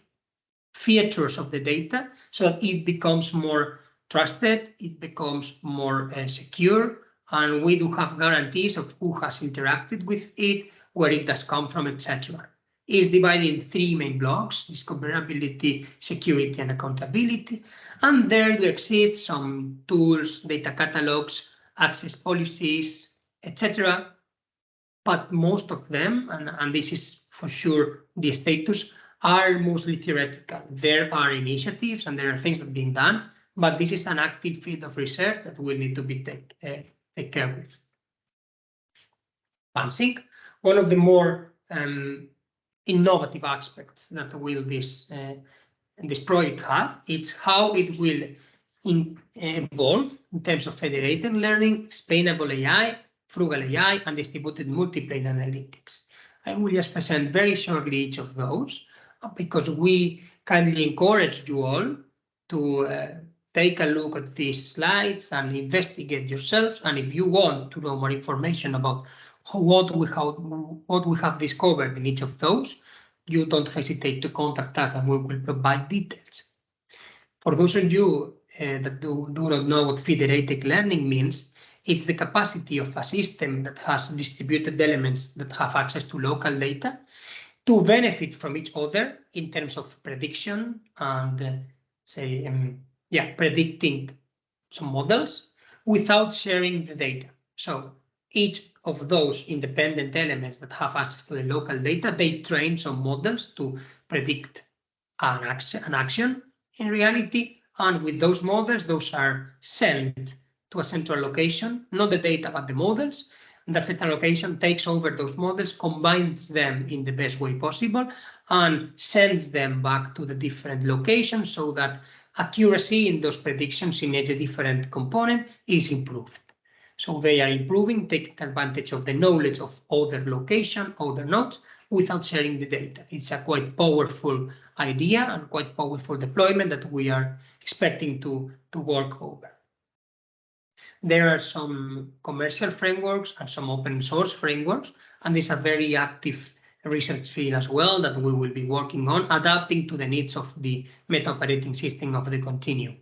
features of the data so that it becomes more trusted, it becomes more secure, and we do have guarantees of who has interacted with it, where it does come from, etc. It's divided in three main blocks: discoverability, security, and accountability. And there do exist some tools, data catalogs, access policies, etc. But most of them, and this is for sure the status, are mostly theoretical. There are initiatives and there are things that are being done, but this is an active field of research that will need to be taken care with. Advancing, one of the more innovative aspects that will this project have, it's how it will evolve in terms of federated learning, explainable AI, frugal AI, and distributed multiplane analytics. I will just present very shortly each of those because we kindly encourage you all to take a look at these slides and investigate yourselves. And if you want to know more information about what we have discovered in each of those, you don't hesitate to contact us and we will provide details. For those of you that do not know what federated learning means, it's the capacity of a system that has distributed elements that have access to local data to benefit from each other in terms of prediction and predicting some models without sharing the data. So each of those independent elements that have access to the local data, they train some models to predict an action in reality. And with those models, those are sent to a central location, not the data, but the models. And that central location takes over those models, combines them in the best way possible, and sends them back to the different locations so that accuracy in those predictions in each different component is improved. So they are improving, taking advantage of the knowledge of other location, other nodes, without sharing the data. It's a quite powerful idea and quite powerful deployment that we are expecting to work over. There are some commercial frameworks and some open source frameworks, and this is a very active research field as well that we will be working on, adapting to the needs of the meta operating system of the continuum.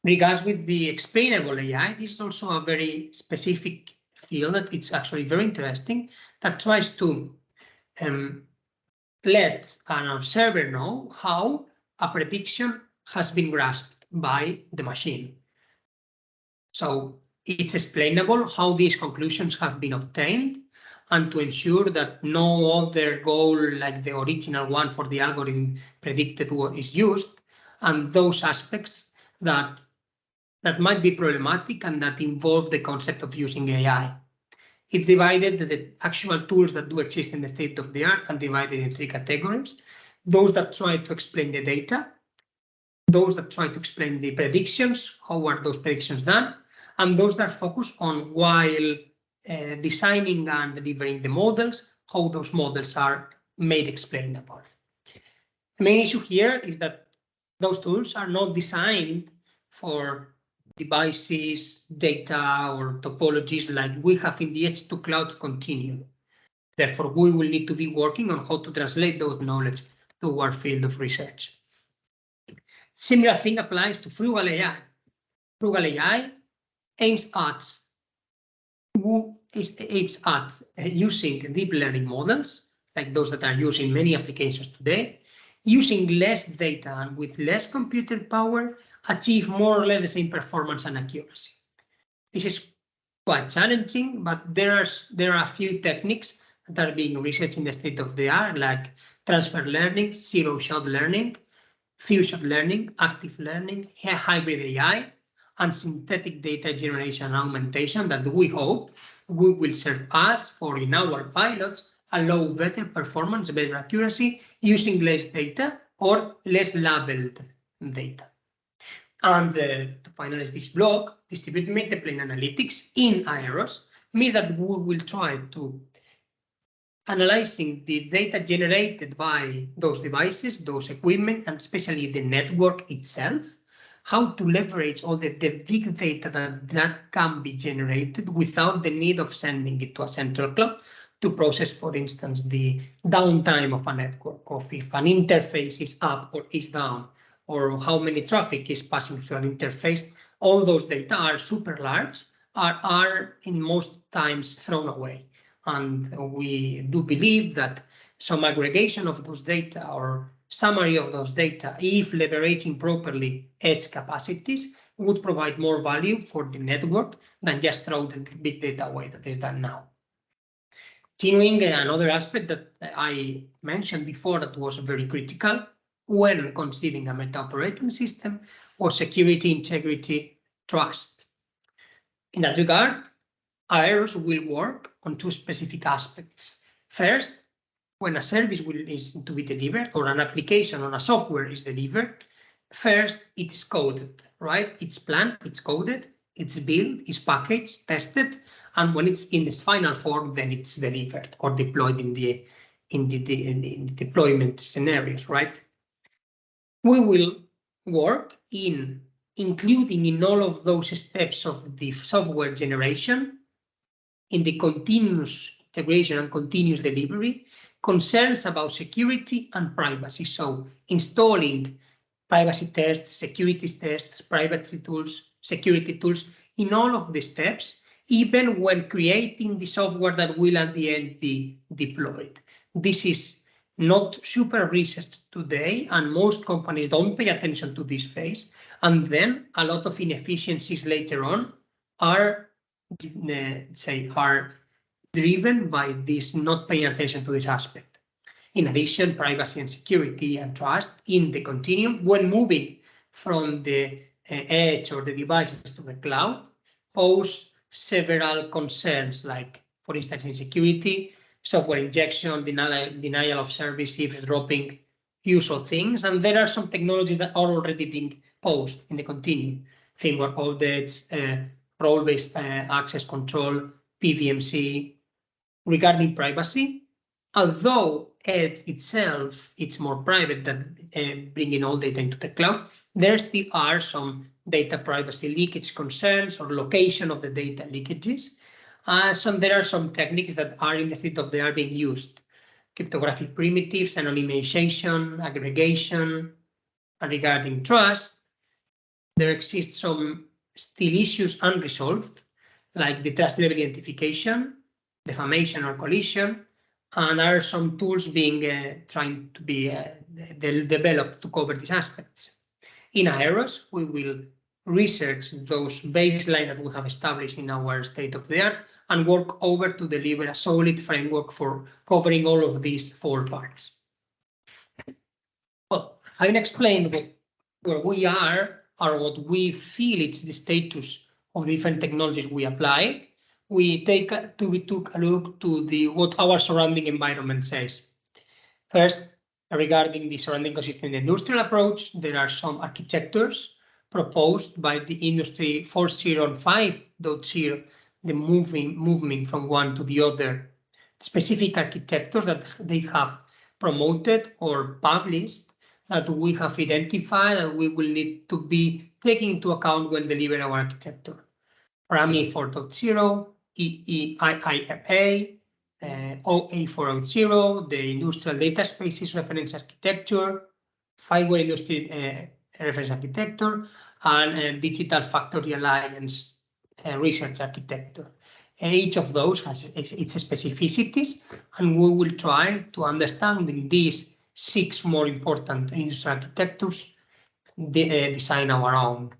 Regards with the explainable AI, this is also a very specific field that it's actually very interesting, that tries to let an observer know how a prediction has been grasped by the machine. So it's explainable how these conclusions have been obtained, and to ensure that no other goal like the original one for the algorithm predicted is used, and those aspects that might be problematic and that involve the concept of using AI. It's divided, the actual tools that do exist in the state of the art, and divided in three categories: those that try to explain the data, those that try to explain the predictions, how are those predictions done, and those that focus on, while designing and delivering the models, how those models are made explainable. The main issue here is that those tools are not designed for devices, data, or topologies like we have in the edge to cloud continuum. Therefore, we will need to be working on how to translate those knowledge to our field of research. Similar thing applies to frugal AI. Frugal AI aims at using deep learning models, like those that are used in many applications today, using less data and with less computer power, achieve more or less the same performance and accuracy. This is quite challenging, but there are a few techniques that are being researched in the state of the art, like transfer learning, zero-shot learning, few-shot learning, active learning, hybrid AI, and synthetic data generation and augmentation that we hope will serve us for, in our pilots, allow better performance, better accuracy using less data or less labeled data. And to finalize this block, distributed metaplane analytics in aerOS means that we will try to analyzing the data generated by those devices, those equipment, and especially the network itself, how to leverage all the big data that can be generated without the need of sending it to a central cloud to process, for instance, the downtime of a network, of if an interface is up or is down, or how many traffic is passing through an interface. All those data are super large, are in most times thrown away. And we do believe that some aggregation of those data or summary of those data, if leveraging properly edge capacities, would provide more value for the network than just throw the big data away that is done now. Continuing, another aspect that I mentioned before that was very critical when conceiving a meta operating system was security, integrity, trust. In that regard, aerOS will work on two specific aspects. First, when a service is to be delivered or an application or a software is delivered, first it is coded, right? It's planned, it's coded, it's built, it's packaged, tested, and when it's in its final form, then it's delivered or deployed in the deployment scenarios, right? We will work in including in all of those steps of the software generation, in the continuous integration and continuous delivery, concerns about security and privacy. So installing privacy tests, security tests, privacy tools, security tools in all of the steps, even when creating the software that will at the end be deployed. This is not super researched today, and most companies don't pay attention to this phase. And then a lot of inefficiencies later on are driven by this not paying attention to this aspect. In addition, privacy and security and trust in the continuum when moving from the edge or the devices to the cloud pose several concerns, like, for instance, in security, software injection, denial of service, eavesdropping, use of things. And there are some technologies that are already being posed in the continuum. Firmware audits, role-based access control, PVMC. Regarding privacy, although Edge itself it's more private than bringing all data into the cloud, there still are some data privacy leakage concerns or location of the data leakages. So there are some techniques that are in the state of the art being used. Cryptographic primitives, anonymization, aggregation. And regarding trust, there exist some still issues unresolved, like the trust level identification, defamation or collision, and there are some tools being trying to be developed to cover these aspects. In aerOS, we will research those baselines that we have established in our state of the art and work over to deliver a solid framework for covering all of these four parts. Well, having explained where we are or what we feel it's the status of the different technologies we apply, we took a look to what our surrounding environment says. First, regarding the surrounding ecosystem in the industrial approach, there are some architectures proposed by the industry 4.0 and 5.0, the moving from one to the other, specific architectures that they have promoted or published that we have identified and we will need to be taking into account when delivering our architecture. RAMI 4.0, EIIFA, OA 4.0, the Industrial Data Spaces Reference Architecture, Fireware Industry reference architecture, and Digital Factory Alliance research architecture. Each of those has its specificities, and we will try to understand in these 6 more important industry architectures, design our own.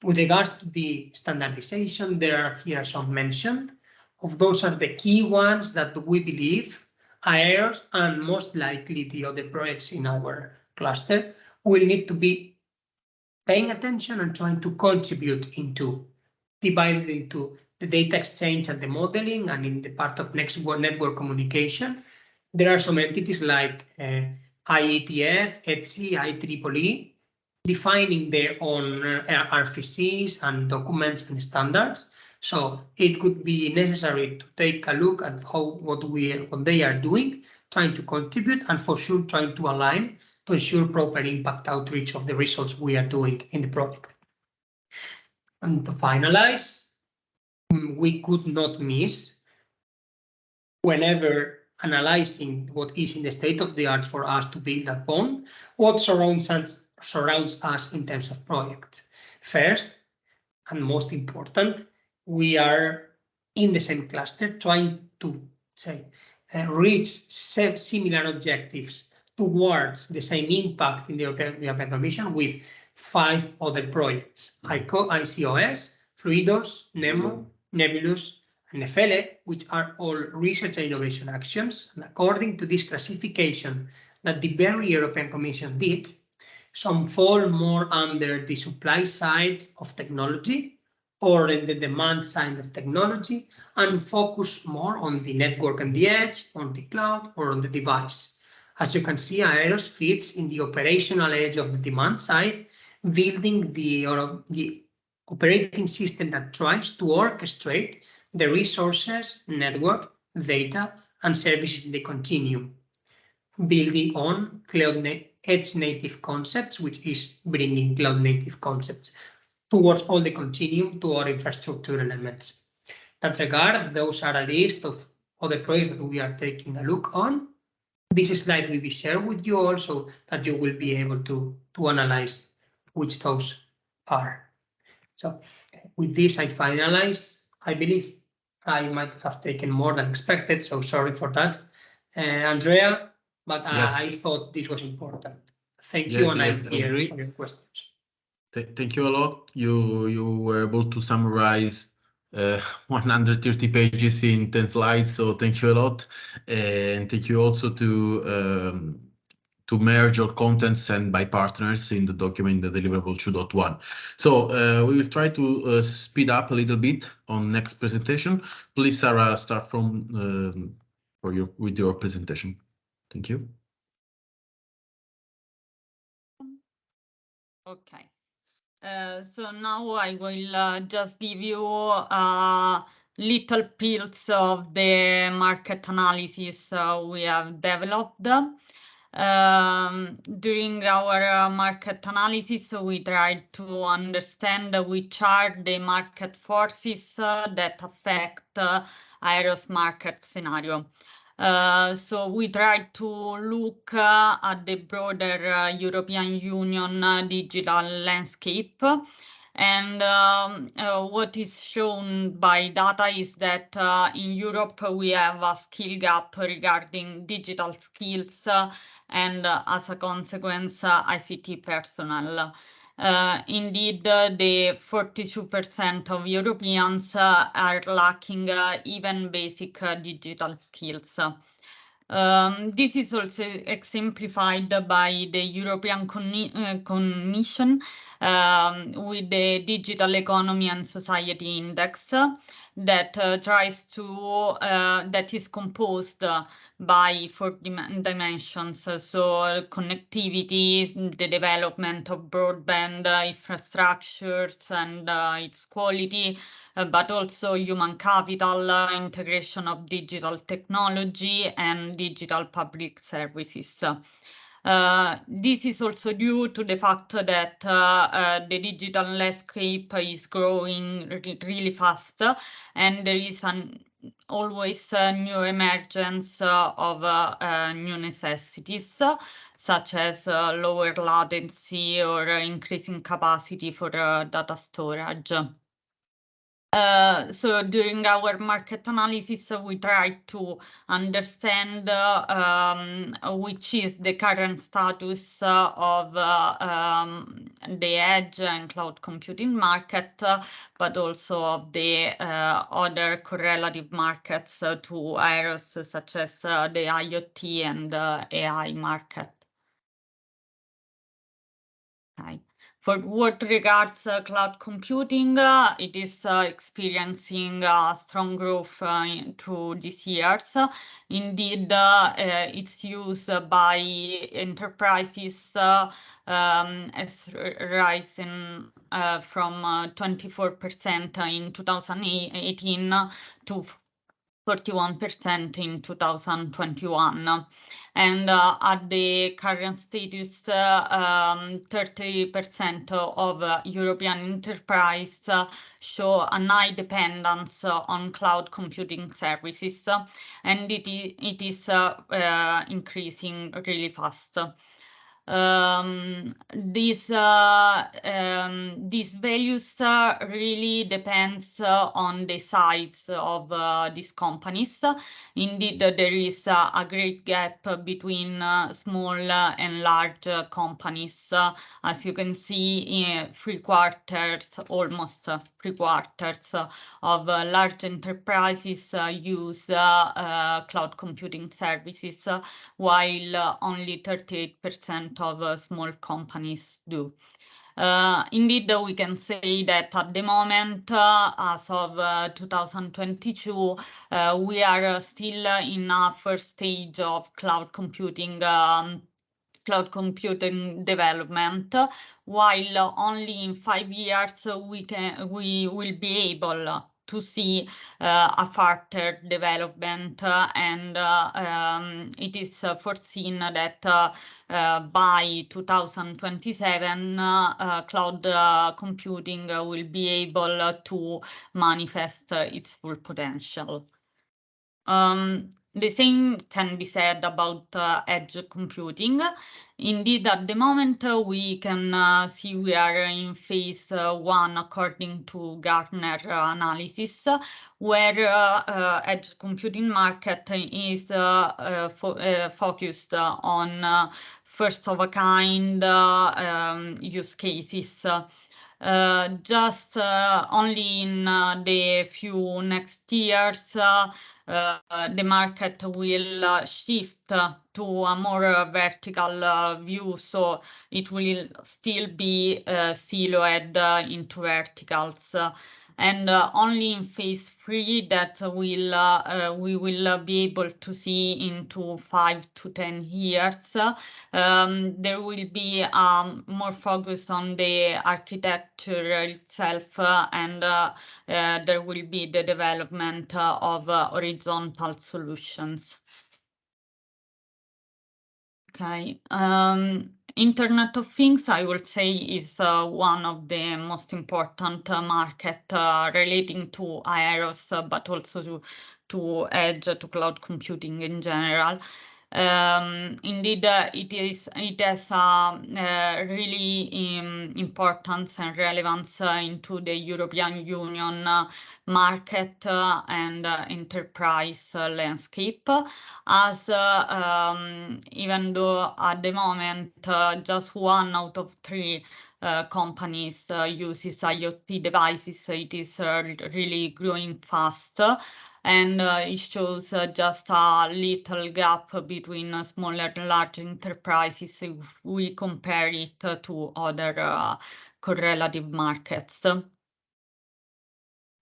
With regards to the standardization, there are here some mentioned. Of those are the key ones that we believe aerOS and most likely the other projects in our cluster will need to be paying attention and trying to contribute into, divided into the data exchange and the modeling, and in the part of network communication. There are some entities like IETF, ETSI, IEEE, defining their own RFCs and documents and standards. So it could be necessary to take a look at what they are doing, trying to contribute, and for sure trying to align to ensure proper impact outreach of the results we are doing in the project. And to finalize, we could not miss, whenever analyzing what is in the state of the art for us to build upon, what surrounds us in terms of project. First, and most important, we are in the same cluster trying to reach similar objectives towards the same impact in the European Commission with 5 other projects: ICOS, Fluidos, NEMO, Nebulous, and Nefele, which are all research and innovation actions. And according to this classification that the very European Commission did, some fall more under the supply side of technology or in the demand side of technology, and focus more on the network and the edge, on the cloud, or on the device. As you can see, aerOS fits in the operational edge of the demand side, building the operating system that tries to orchestrate the resources, network, data, and services in the continuum, building on edge native concepts, which is bringing cloud native concepts towards all the continuum to our infrastructure elements. In that regard, those are a list of other projects that we are taking a look on. This slide will be shared with you also, that you will be able to analyze which those are. So with this, I finalize. I believe I might have taken more than expected, so sorry for that, Andrea, but Yes. I thought this was important. Thank you, and I'm here for your questions. Thank you a lot. You were able to summarize 130 pages in 10 slides, so thank you a lot. And thank you also to merge your content sent by partners in the document, the deliverable 2.1. So we will try to speed up a little bit on next presentation. Please, Sarah, start from with your presentation. Thank you. Okay. So now I will just give you little pills of the market analysis we have developed. During our market analysis, we tried to understand which are the market forces that affect aerOS market scenario. So we tried to look at the broader European Union digital landscape. And what is shown by data is that in Europe we have a skill gap regarding digital skills and as a consequence ICT personnel. Indeed, the 42% of Europeans are lacking even basic digital skills. This is also exemplified by the European Commission with the Digital Economy and Society Index that that is composed by 4 dimensions, so connectivity, the development of broadband infrastructures and its quality, but also human capital, integration of digital technology and digital public services. This is also due to the fact that the digital landscape is growing really fast, and there is an always new emergence of new necessities, such as lower latency or increasing capacity for data storage. So during our market analysis, we try to understand which is the current status of the edge and cloud computing market, but also of the other correlative markets to aerOS, such as the IoT and AI market. Okay. For what regards cloud computing, it is experiencing strong growth through these years. Indeed, its use by enterprises has risen from 24% in 2018 to 41% in 2021. And at the current status, 30% of European enterprise show a high dependence on cloud computing services, and it is increasing really fast. These values really depends on the size of these companies. Indeed, there is a great gap between small and large companies. As you can see, almost three quarters of large enterprises use cloud computing services, while only 38% of small companies do. Indeed, we can say that at the moment, as of 2022, we are still in a first stage of cloud computing development, while only in 5 years we will be able to see a further development, and it is foreseen that by 2027 cloud computing will be able to manifest its full potential. The same can be said about edge computing. Indeed, at the moment, we can see we are in phase 1 according to Gartner analysis, where edge computing market is focused on first-of-a-kind use cases. Just only in the few next years, the market will shift to a more vertical view, so it will still be siloed into verticals. And only in phase 3 that we will be able to see into 5 to 10 years. There will be more focus on the architecture itself, and there will be the development of horizontal solutions. Okay. Internet of Things, I would say, is one of the most important market relating to aerOS, but also to edge, to cloud computing in general. Indeed, it has really importance and relevance into the European Union market and enterprise landscape, as even though at the moment just 1 out of 3 companies uses IoT devices, it is really growing fast. And it shows just a little gap between small and large enterprises if we compare it to other correlative markets.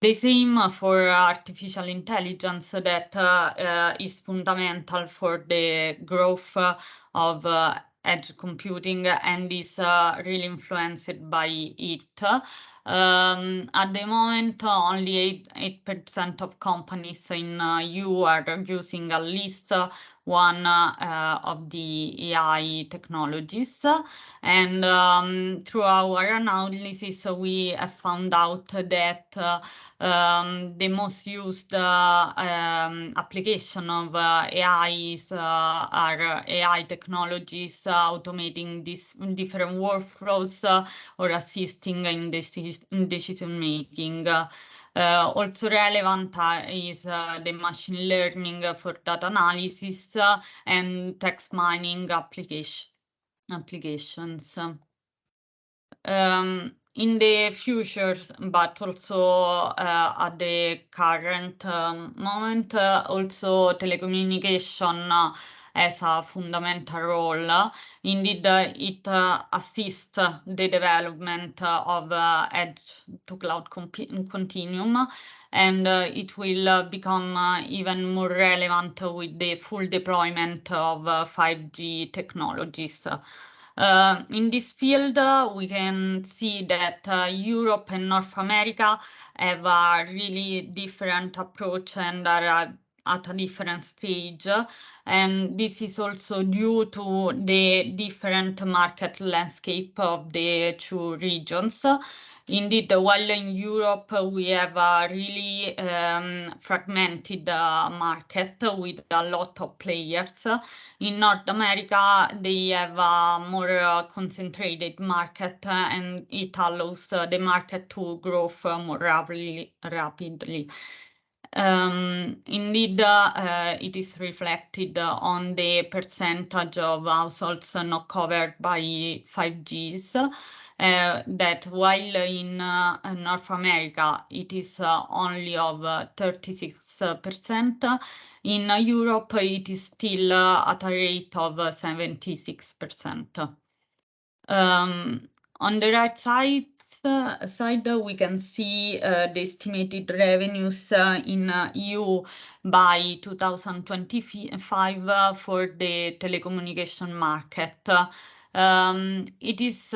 The same for artificial intelligence, that is fundamental for the growth of edge computing and is really influenced by it. At the moment, only 8% of companies in EU are using at least one of the AI technologies. And through our analysis, we have found out that the most used application of AIs are AI technologies automating these different workflows or assisting in decision making. Also relevant is the machine learning for data analysis and text mining applications. In the future, but also at the current moment, also telecommunication has a fundamental role. Indeed, it assists the development of edge-to-cloud continuum, and it will become even more relevant with the full deployment of 5G technologies. In this field, we can see that Europe and North America have a really different approach and are at a different stage. And this is also due to the different market landscape of the two regions. Indeed, while in Europe we have a really fragmented market with a lot of players, in North America they have a more concentrated market and it allows the market to grow more rapidly. Indeed, it is reflected on the percentage of households not covered by 5Gs. That while in North America it is only of 36%, in Europe it is still at a rate of 76%. On the right side, we can see the estimated revenues in EU by 2025 for the telecommunication market. It is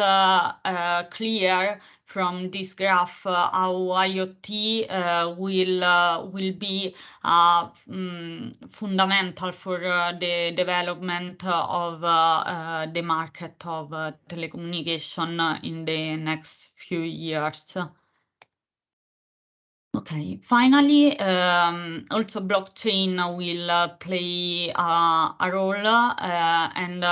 clear from this graph how IoT will be fundamental for the development of the market of telecommunication in the next few years. Okay, finally, also blockchain will play a role, and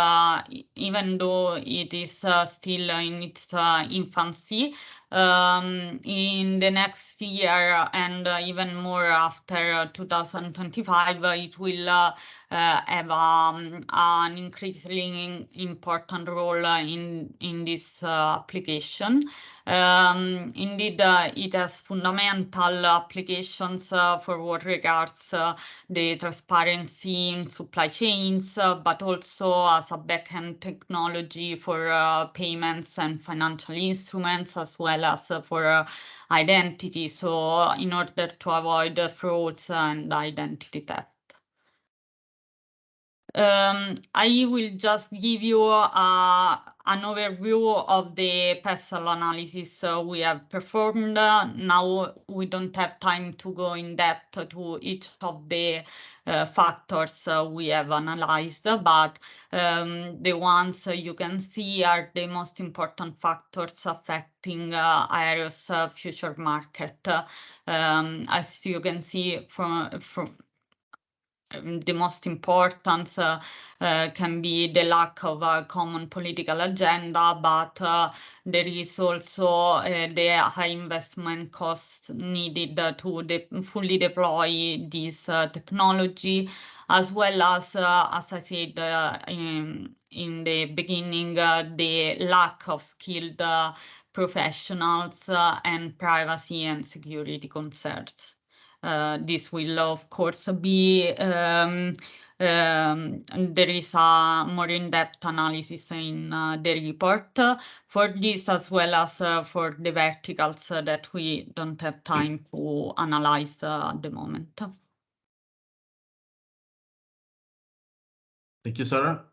even though it is still in its infancy, in the next year and even more after 2025, it will have an increasingly important role in this application. Indeed, it has fundamental applications for what regards the transparency in supply chains, but also as a backend technology for payments and financial instruments, as well as for identity. So in order to avoid frauds and identity theft. I will just give you an overview of the pestle analysis we have performed. Now we don't have time to go in depth to each of the factors we have analyzed, but the ones you can see are the most important factors affecting aerOS future market. As you can see from the most important can be the lack of a common political agenda, but there is also the high investment costs needed to fully deploy this technology, as well as I said in the beginning, the lack of skilled professionals and privacy and security concerns. This will, of course, be there is a more in-depth analysis in the report for this, as well as for the verticals that we don't have time to analyze at the moment. Thank you, Sarah.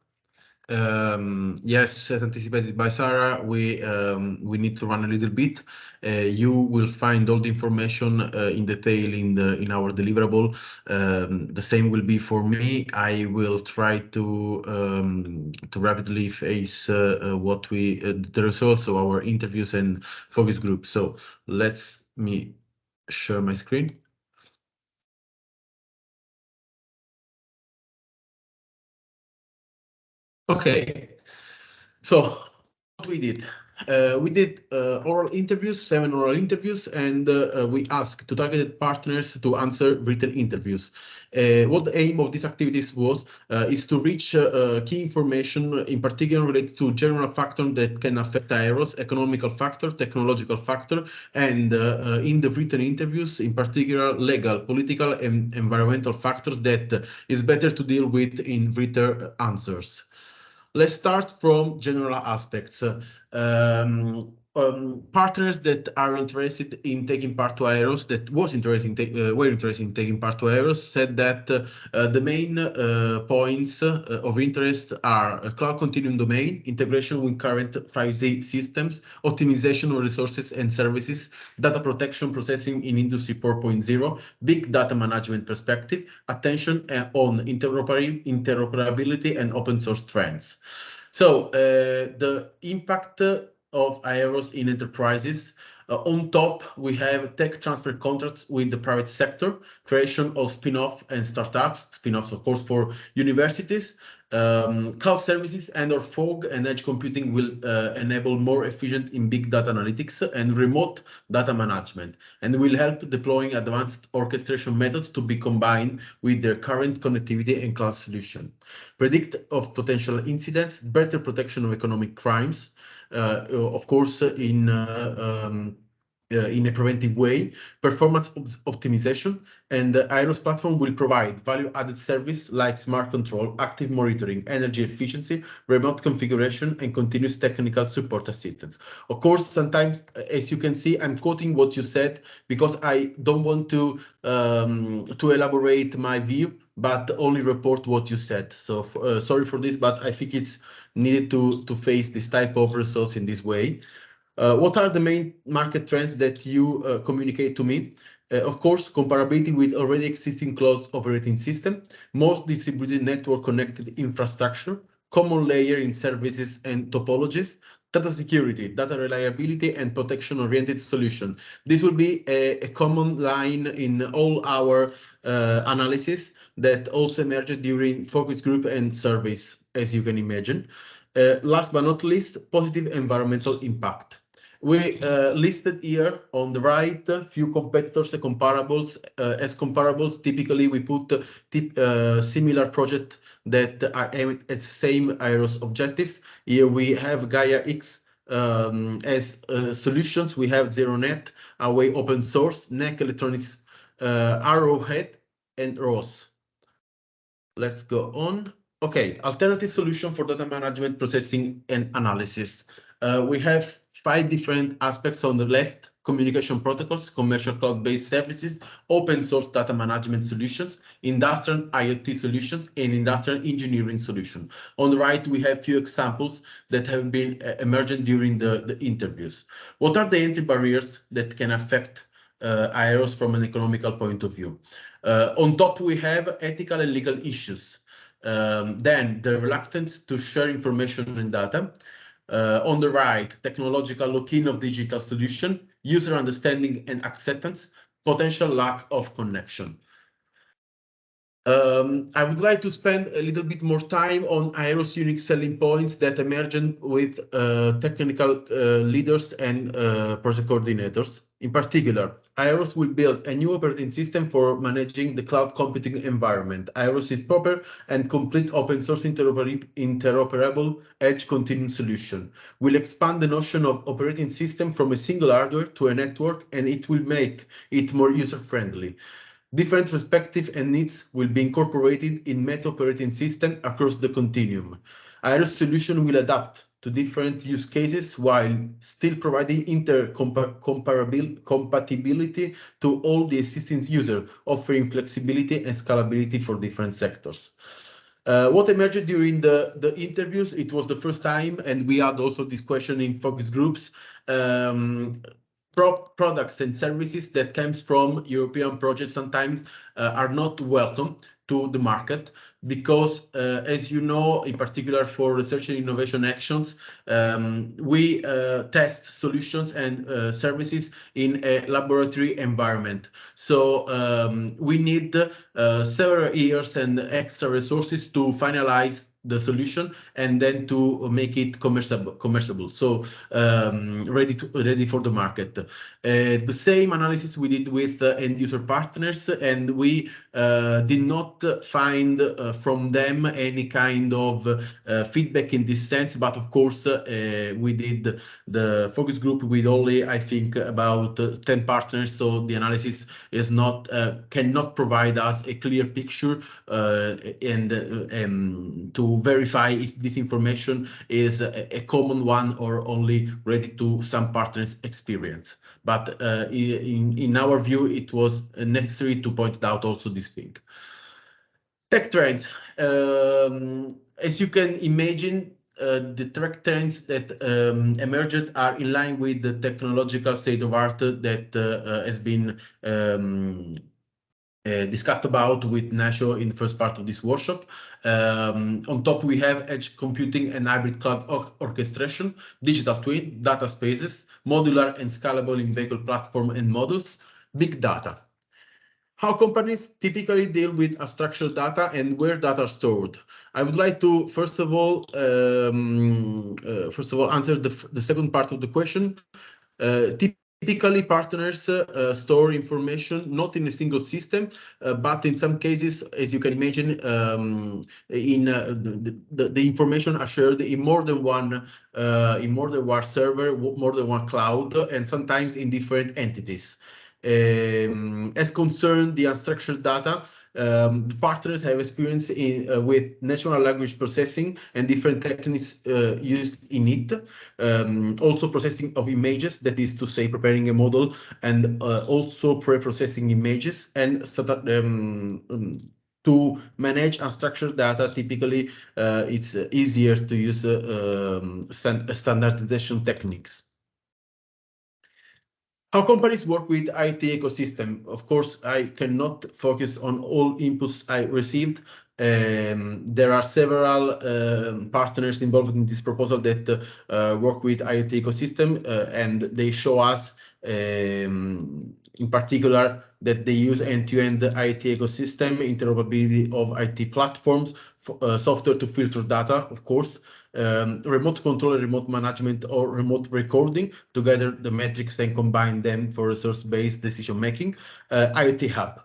Yes, as anticipated by Sarah, we need to run a little bit. You will find all the information in detail in our deliverable. The same will be for me. I will try to rapidly face what the results of our interviews and focus groups. So let's me share my screen. Okay, so what we did. We did oral interviews, 7 oral interviews, and we asked to targeted partners to answer written interviews. What the aim of these activities was is to reach key information, in particular related to general factors that can affect aerOS, economical factor, technological factor, and in the written interviews, in particular legal, political, and environmental factors that is better to deal with in written answers. Let's start from general aspects. Partners that are interested in taking part to aerOS, were interested in taking part to aerOS, said that the main points of interest are a cloud continuum domain, integration with current 5G systems, optimization of resources and services, data protection processing in Industry 4.0, big data management perspective, attention on interoperability and open source trends. So the impact of aerOS in enterprises. On top, we have tech transfer contracts with the private sector, creation of spin-off and startups, spin-offs, of course, for universities. Cloud services and/or fog and edge computing will enable more efficient in big data analytics and remote data management, and will help deploying advanced orchestration methods to be combined with their current connectivity and cloud solution. Predict of potential incidents, better protection of economic crimes, of course, in a preventive way, performance optimization, and the aerOS platform will provide value-added service like smart control, active monitoring, energy efficiency, remote configuration, and continuous technical support assistance. Of course, sometimes, as you can see, I'm quoting what you said because I don't want to elaborate my view, but only report what you said. So sorry for this, but I think it's needed to face this type of results in this way. What are the main market trends that you communicate to me? Of course, comparability with already existing cloud operating system, most distributed network connected infrastructure, common layer in services and topologies, data security, data reliability, and protection-oriented solution. This will be a common line in all our analysis that also emerged during focus group and surveys, as you can imagine. Last but not least, positive environmental impact. We listed here on the right a few competitors and comparables. As comparables, typically we put similar projects that are aimed at same aerOS objectives. Here we have Gaia X as solutions. We have ZeroNet, Away Open Source, NEC Electronics, Arrowhead, and ROS. Let's go on. Okay, alternative solution for data management, processing, and analysis. We have 5 different aspects on the left: communication protocols, commercial cloud-based services, open source data management solutions, industrial IoT solutions, and industrial engineering solution. On the right, we have few examples that have been emergent during the interviews. What are the entry barriers that can affect aerOS from an economical point of view? On top, we have ethical and legal issues. Then the reluctance to share information and data. On the right, technological lock-in of digital solution, user understanding and acceptance, potential lack of connection. I would like to spend a little bit more time on aerOS unique selling points that emerged with technical leaders and project coordinators. In particular, aerOS will build a new operating system for managing the cloud computing environment. aerOS is proper and complete open source interoperable edge continuum solution. Will expand the notion of operating system from a single hardware to a network, and it will make it more user-friendly. Different perspectives and needs will be incorporated in Meta operating system across the continuum. aerOS solution will adapt to different use cases while still providing compatibility to all the existing users, offering flexibility and scalability for different sectors. What emerged during the interviews, it was the first time, and we had also this question in focus groups, products and services that comes from European projects sometimes are not welcome to the market because, as you know, in particular for research and innovation actions, we test solutions and services in a laboratory environment. So we need several years and extra resources to finalize the solution and then to make it commerciable, so ready for the market. The same analysis we did with end user partners, and we did not find from them any kind of feedback in this sense, but of course we did the focus group with only, I think, about 10 partners, so the analysis is not cannot provide us a clear picture and to verify if this information is a common one or only related to some partners' experience. But in our view, it was necessary to point out also this thing. Tech trends. As you can imagine, the tech trends that emerged are in line with the technological state of art that has been discussed about with Nacho in the first part of this workshop. On top, we have edge computing and hybrid cloud orchestration, digital twin, data spaces, modular and scalable in-vehicle platform and models, big data. How companies typically deal with unstructured data and where data are stored. I would like to first of all answer the second part of the question. Typically, partners store information not in a single system, but in some cases, as you can imagine, the information are shared in more than one server, more than one cloud, and sometimes in different entities. As concerned the unstructured data, the partners have experience with natural language processing and different techniques used in it. Also processing of images, that is to say preparing a model, and also pre-processing images, and to manage unstructured data. Typically, it's easier to use standardization techniques. How companies work with IT ecosystem. Of course, I cannot focus on all inputs I received. There are several partners involved in this proposal that work with IT ecosystem, and they show us in particular that they use end-to-end IT ecosystem, interoperability of IT platforms, software to filter data, of course, remote control, remote management, or remote recording, together the metrics and combine them for resource-based decision-making, IoT hub.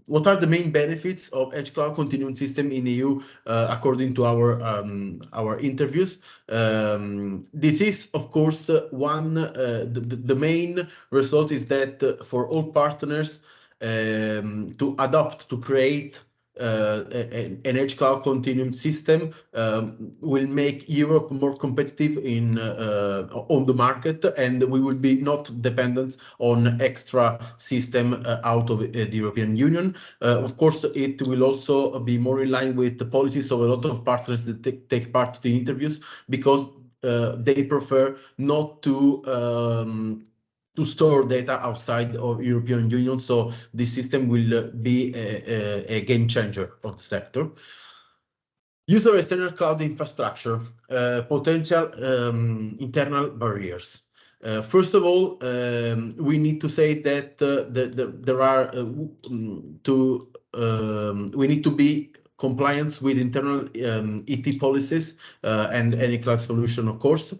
What are the main benefits of Edge Cloud Continuum System in EU according to our interviews? This is, of course, the main result is that for all partners to adopt, to create an Edge Cloud Continuum System will make Europe more competitive on the market, and we will be not dependent on extra system out of the European Union. Of course, it will also be more in line with the policies of a lot of partners that take part to the interviews, because they prefer not to store data outside of European Union. So this system will be a game changer of the sector. User external cloud infrastructure, potential internal barriers. First of all, we need to say that we need to be compliance with internal ET policies and any cloud solution, of course.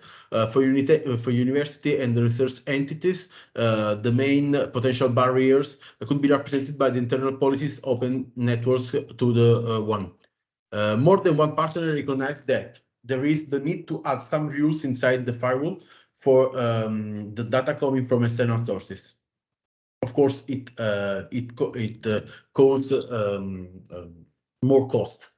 For university and research entities, the main potential barriers could be represented by the internal policies, open networks to the one. More than one partner recognized that there is the need to add some rules inside the firewall for the data coming from external sources. Of course, it causes more cost.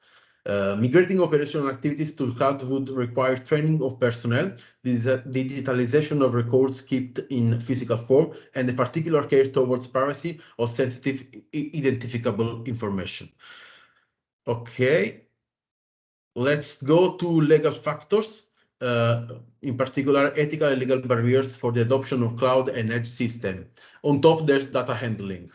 Migrating operational activities to cloud would require training of personnel, digitalization of records kept in physical form, and a particular care towards privacy of sensitive identifiable information. Okay, let's go to legal factors, in particular ethical and legal barriers for the adoption of cloud and edge system. On top, there's data handling.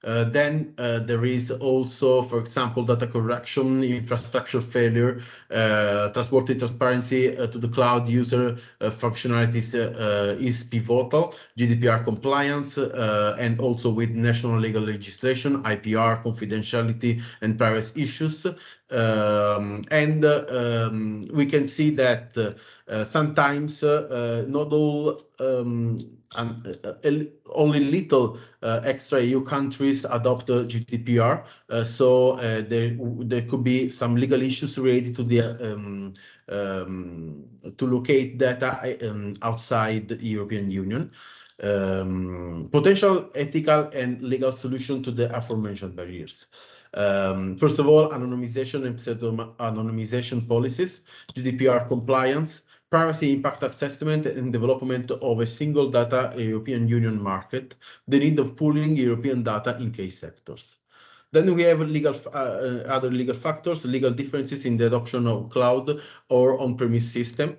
Then there is also, for example, data correction, infrastructure failure, transporting transparency to the cloud user functionalities is pivotal, GDPR compliance, and also with national legal legislation, IPR, confidentiality, and privacy issues. We can see that sometimes not all only little extra EU countries adopt the GDPR, so there could be some legal issues related to the to locate data outside the European Union. Potential ethical and legal solution to the aforementioned barriers. First of all, anonymization and pseudo-anonymization policies, GDPR compliance, privacy impact assessment and development of a single data European Union market, the need of pooling European data in key sectors. Then we have other legal factors, legal differences in the adoption of cloud or on-premise system.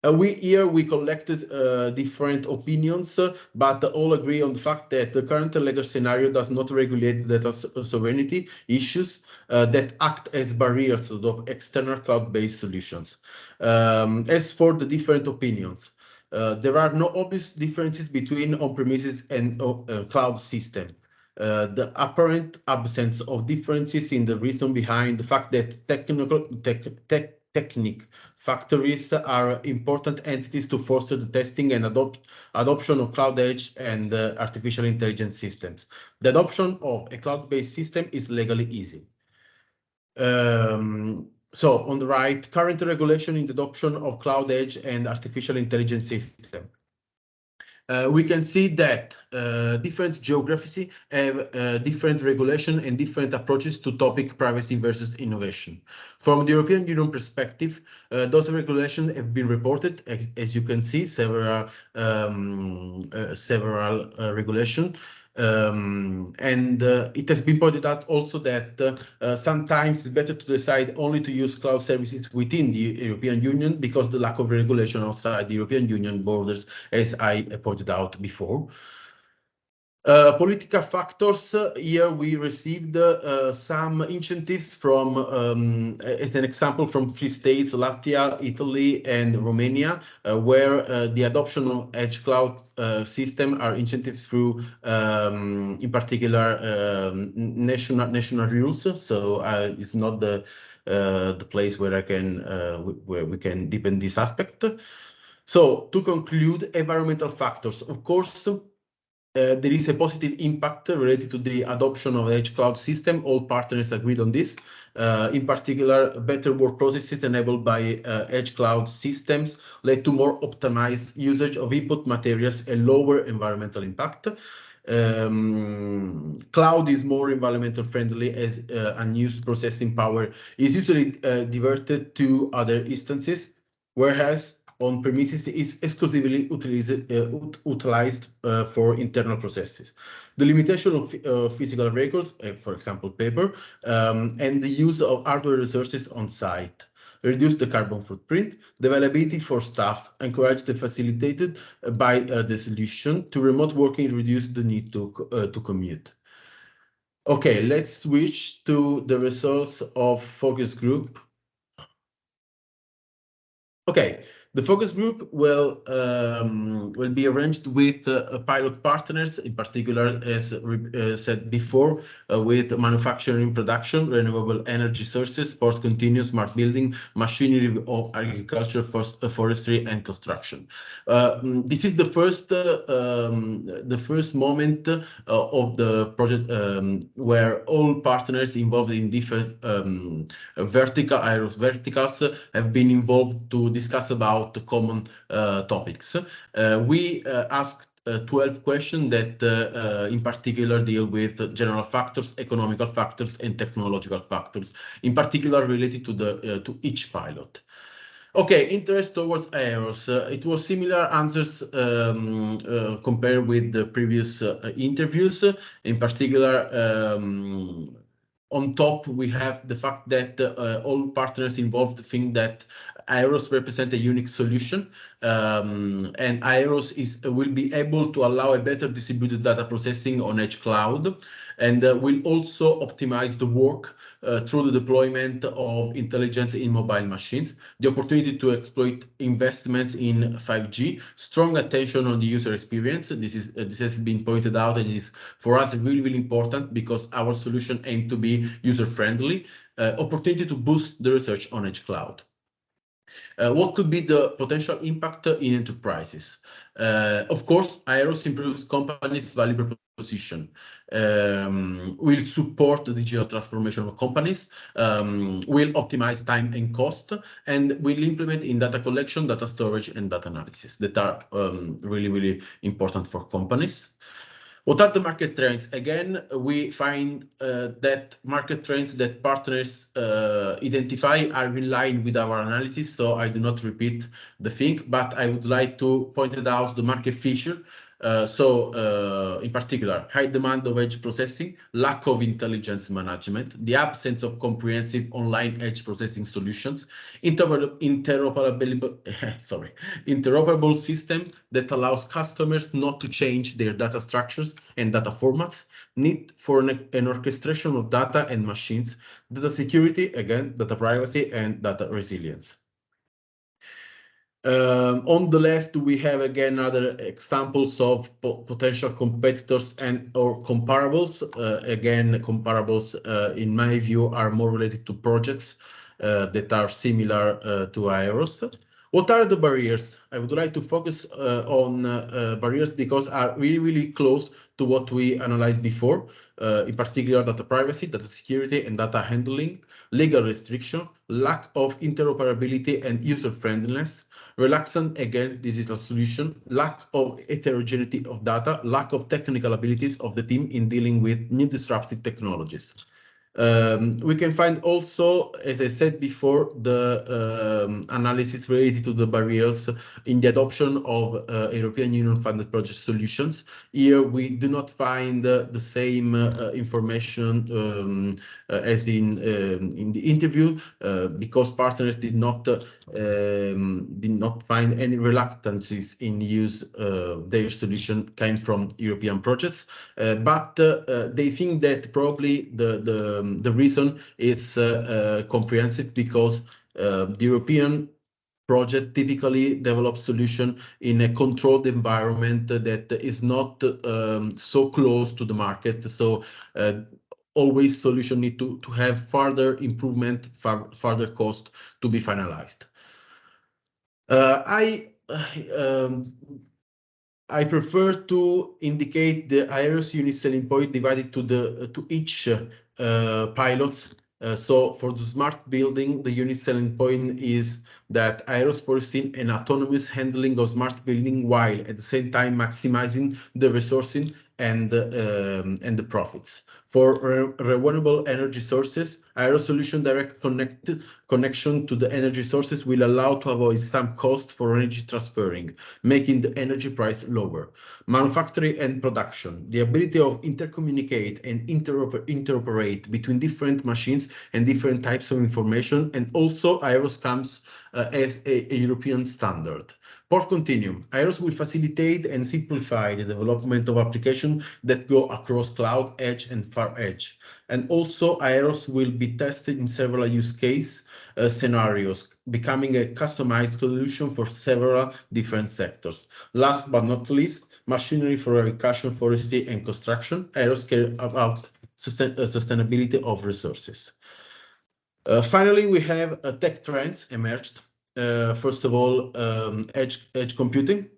We collected different opinions, but all agree on the fact that the current legal scenario does not regulate data sovereignty issues that act as barriers to the external cloud-based solutions. As for the different opinions, there are no obvious differences between on-premises and cloud system. The apparent absence of differences in the reason behind the fact that technical factories are important entities to foster the testing and adoption of cloud edge and artificial intelligence systems. The adoption of a cloud-based system is legally easy. So on the right, current regulation in the adoption of cloud edge and artificial intelligence system. We can see that different geographies have different regulation and different approaches to topic privacy versus innovation. From the European Union perspective, those regulations have been reported, as you can see, several regulations. It has been pointed out also that sometimes it's better to decide only to use cloud services within the European Union because the lack of regulation outside the European Union borders, as I pointed out before. Political factors, here we received some incentives from, as an example, from 3 states, Latvia, Italy, and Romania, where the adoption of edge cloud system are incentives through, in particular, national rules. So it's not the place where where we can deepen this aspect. So to conclude, environmental factors, of course. There is a positive impact related to the adoption of the edge cloud system. All partners agreed on this. In particular, better work processes enabled by edge cloud systems led to more optimized usage of input materials and lower environmental impact. Cloud is more environmental friendly as unused processing power is usually diverted to other instances, whereas on-premises is exclusively utilized for internal processes. The limitation of physical records, for example, paper, and the use of hardware resources on site reduce the carbon footprint, the availability for staff, encourage the facilitated by the solution to remote working, reduce the need to commute. Okay, let's switch to the results of focus group. Okay, the focus group will be arranged with pilot partners, in particular, as said before, with manufacturing, production, renewable energy sources, sport continuous, smart building, machinery of agriculture, forestry, and construction. This is the first moment of the project where all partners involved in different aerOS verticals have been involved to discuss about the common topics. We asked 12 questions that in particular deal with general factors, economical factors, and technological factors, in particular related to each pilot. Okay, interest towards aerOS. It was similar answers compared with the previous interviews. In particular, On top, we have the fact that all partners involved think that aerOS represent a unique solution, and aerOS will be able to allow a better distributed data processing on edge cloud, and will also optimize the work through the deployment of intelligence in mobile machines, the opportunity to exploit investments in 5G, strong attention on the user experience. This has been pointed out, and is for us really important because our solution aims to be user-friendly, opportunity to boost the research on edge cloud. What could be the potential impact in enterprises? Of course, aerOS improves companies' value proposition, will support the digital transformation of companies, will optimize time and cost, and will implement in data collection, data storage, and data analysis that are really important for companies. What are the market trends? Again, we find that market trends that partners identify are in line with our analysis, so I do not repeat the thing, but I would like to point out the market feature. In particular, high demand of edge processing, lack of intelligence management, the absence of comprehensive online edge processing solutions, interoperable system that allows customers not to change their data structures and data formats, need for an orchestration of data and machines, data security, again, data privacy, and data resilience. On the left, we have again other examples of potential competitors and or comparables. Again, comparables, in my view, are more related to projects that are similar to aerOS. What are the barriers? I would like to focus on barriers because are really close to what we analyzed before, in particular data privacy, data security, and data handling, legal restriction, lack of interoperability and user-friendliness, reluctance against digital solution, lack of heterogeneity of data, lack of technical abilities of the team in dealing with new disruptive technologies. We can find also, as I said before, the analysis related to the barriers in the adoption of European Union funded project solutions. Here we do not find the same information as in the interview because partners did not find any reluctances in use their solution came from European projects, but they think that probably the reason is comprehensive because the European project typically develops solution in a controlled environment that is not so close to the market. So always solution need to have further improvement, further cost to be finalized. I prefer to indicate the aerOS unique selling point divided to each pilots. So for the smart building, the unique selling point is that aerOS foreseen an autonomous handling of smart building while at the same time maximizing the resourcing and the profits. For renewable energy sources, aerOS solution direct connection to the energy sources will allow to avoid some cost for energy transferring, making the energy price lower. Manufacturing and production, the ability of intercommunicate and interoperate between different machines and different types of information, and also aerOS comes as a European standard. Port continuum, aerOS will facilitate and simplify the development of applications that go across cloud, edge, and far edge. And also aerOS will be tested in several use case scenarios, becoming a customized solution for several different sectors. Last but not least, machinery for agriculture, forestry, and construction. aerOS care about sustainability of resources. Finally, we have tech trends emerged. First of all, edge computing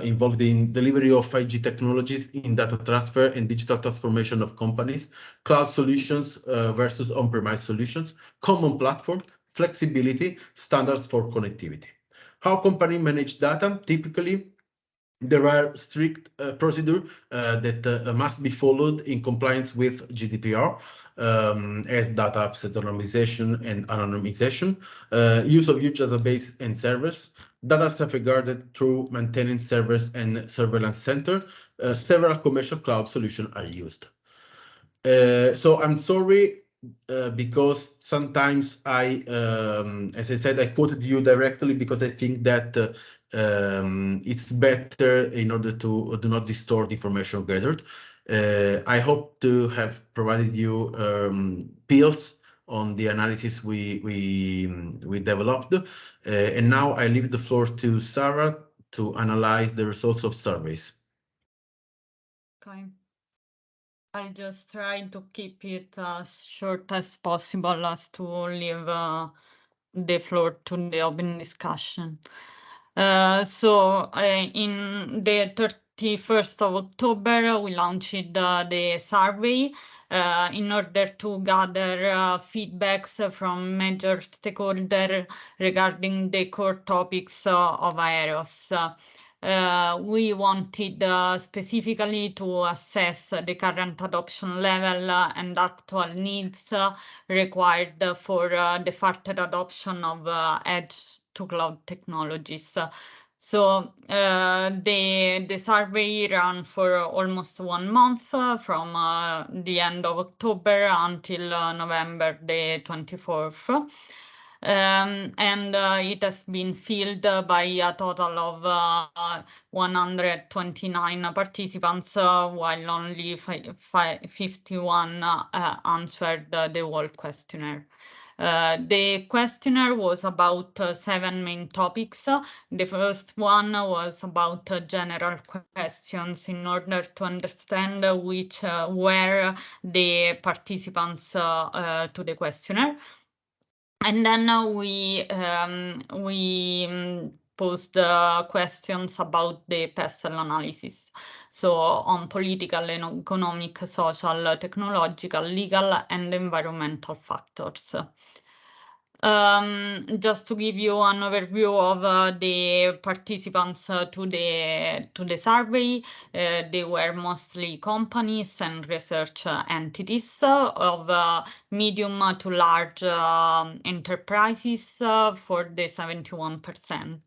involved in delivery of 5G technologies in data transfer and digital transformation of companies, cloud solutions versus on-premise solutions, common platform, flexibility, standards for connectivity. How companies manage data? Typically, there are strict procedures that must be followed in compliance with GDPR, as data pseudonymization and anonymization, use of huge database and servers, data safeguarded through maintaining servers and surveillance center. Several commercial cloud solutions are used. So I'm sorry, because sometimes as I said, I quoted you directly because I think that it's better in order to do not distort information gathered. I hope to have provided you pills on the analysis we developed. And now I leave the floor to Sarah to analyze the results of surveys. Okay. I'll just try to keep it as short as possible as to leave the floor to the open discussion. So in the 31st of October, we launched the survey in order to gather feedbacks from major stakeholders regarding the core topics of aerOS. We wanted specifically to assess the current adoption level and actual needs required for the further adoption of edge to cloud technologies. So the survey ran for almost 1 month from the end of October until November the 24th. And it has been filled by a total of 129 participants, while only 51 answered the whole questionnaire. The questionnaire was about 7 main topics. The first one was about general questions in order to understand which were the participants to the questionnaire. And then we posed questions about the PESTEL analysis. So on political and economic, social, technological, legal, and environmental factors. Just to give you an overview of the participants to the survey, they were mostly companies and research entities of medium to large enterprises for the 71%.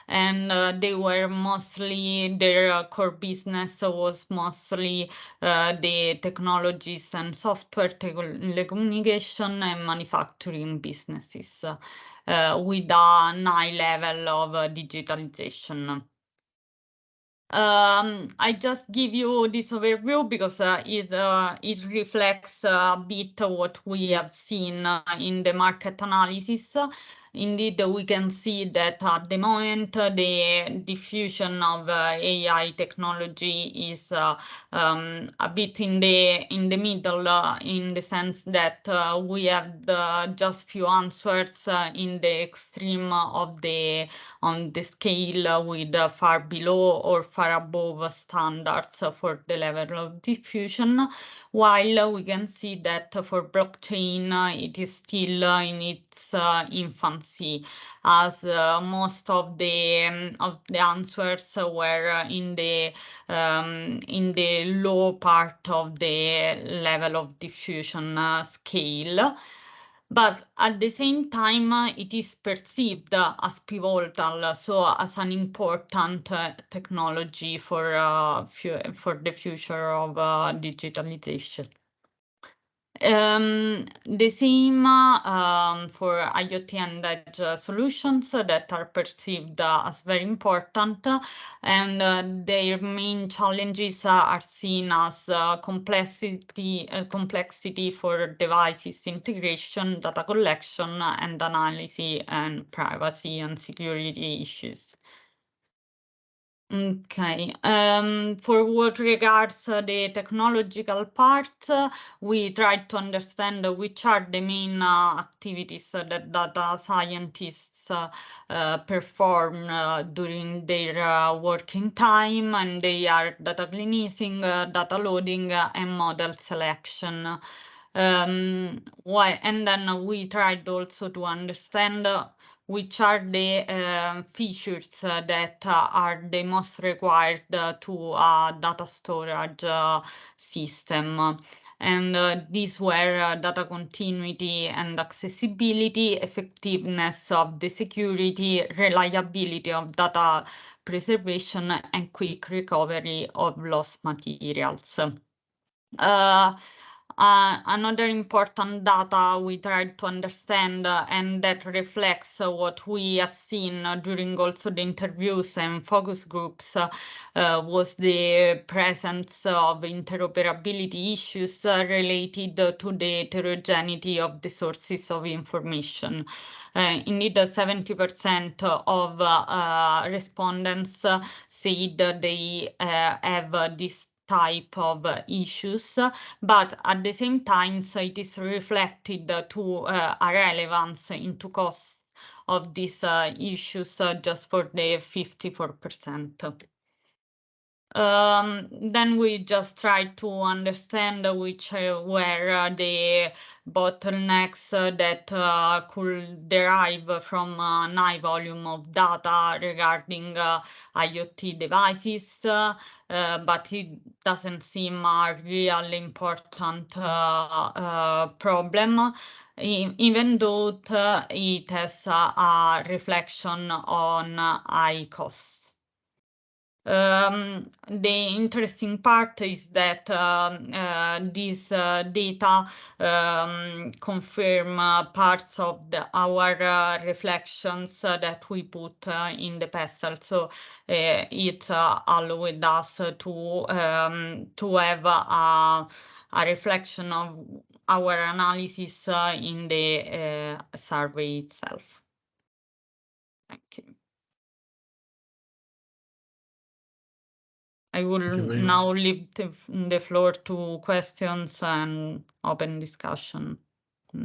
And they were mostly, their core business was mostly the technologies and software, telecommunication and manufacturing businesses with a high level of digitalization. I just give you this overview because it reflects a bit what we have seen in the market analysis. Indeed, we can see that at the moment the diffusion of AI technology is a bit in the middle, in the sense that we have just few answers in the extreme of on the scale with far below or far above standards for the level of diffusion, while we can see that for blockchain it is still in its infancy, as most of the answers were in the low part of the level of diffusion scale. But at the same time, it is perceived as pivotal, so as an important technology for the future of digitalization. The same for IoT and edge solutions that are perceived as very important, and their main challenges are seen as complexity for devices integration, data collection and analysis, and privacy and security issues. Okay, for what regards the technological part, we tried to understand which are the main activities that data scientists perform during their working time, and they are data cleansing, data loading, and model selection. And then we tried also to understand which are the features that are the most required to a data storage system. And these were data continuity and accessibility, effectiveness of the security, reliability of data preservation, and quick recovery of lost materials. Another important data we tried to understand and that reflects what we have seen during also the interviews and focus groups was the presence of interoperability issues related to the heterogeneity of the sources of information. Indeed, 70% of respondents said they have this type of issues, but at the same time, so it is reflected to a relevance into costs of these issues just for the 54%. Then we just try to understand which were the bottlenecks that could derive from an high volume of data regarding IoT devices, but it doesn't seem a really important problem, even though it has a reflection on high costs. The interesting part is that this data confirm parts of our reflections that we put in the PESTEL. So it allowed us to have a reflection of our analysis in the survey itself. Thank you. I will now leave the floor to questions and open discussion.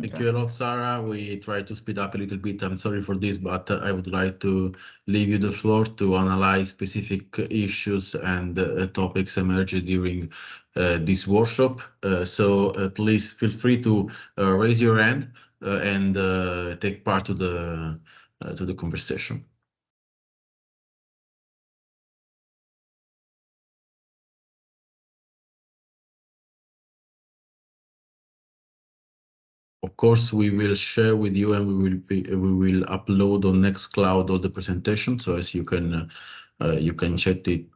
Thank you a lot, Sarah. We try to speed up a little bit. I'm sorry for this, but I would like to leave you the floor to analyze specific issues and topics emerged during this workshop. So please feel free to raise your hand and take part to the conversation. Of course, we will share with you, and we will upload on Nextcloud all the presentation, so as you can chat it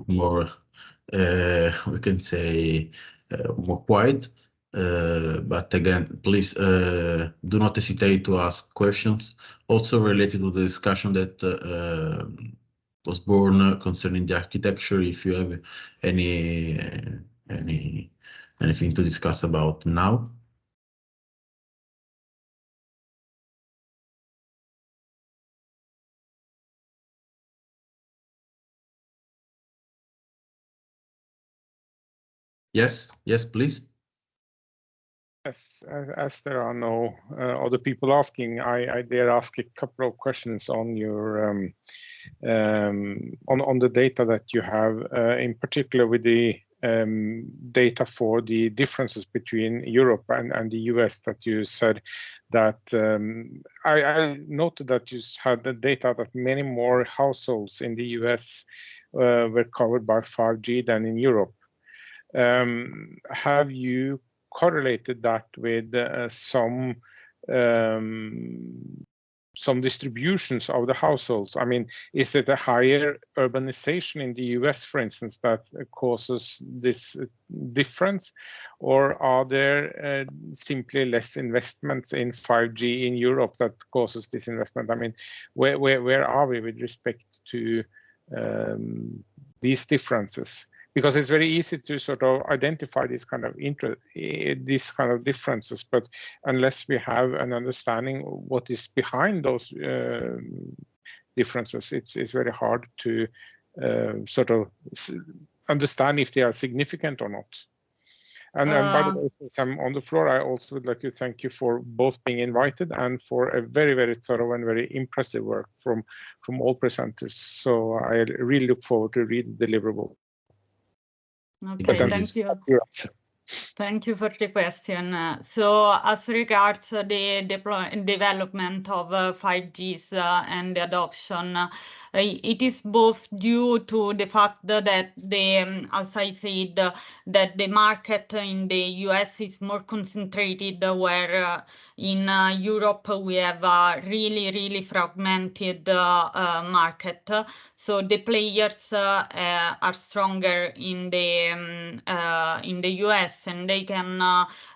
more. We can say more quiet. But again, please do not hesitate to ask questions, also related to the discussion that was born concerning the architecture. If you have anything to discuss about now. Yes, please. Yes, as there are no other people asking, I dare ask a couple of questions on your on the data that you have, in particular with the data for the differences between Europe and the US that you said that I noted that you had the data that many more households in the US were covered by 5G than in Europe. Have you correlated that with some distributions of the households? I mean, is it a higher urbanization in the US, for instance, that causes this difference, or are there simply less investments in 5G in Europe that causes this investment? I mean, where are we with respect to these differences? Because it's very easy to sort of identify these kind of differences, but unless we have an understanding of what is behind those differences, it's very hard to sort of understand if they are significant or not. And by the way, since I'm on the floor, I also would like to thank you for both being invited and for a very, very thorough and very impressive work from all presenters. So I really look forward to read the deliverable. Okay, thank you. Thank you for the question. So as regards the development of 5Gs and the adoption, It is both due to the fact that as I said, that the market in the US is more concentrated, where in Europe we have a really fragmented market. So the players are stronger in the US, and they can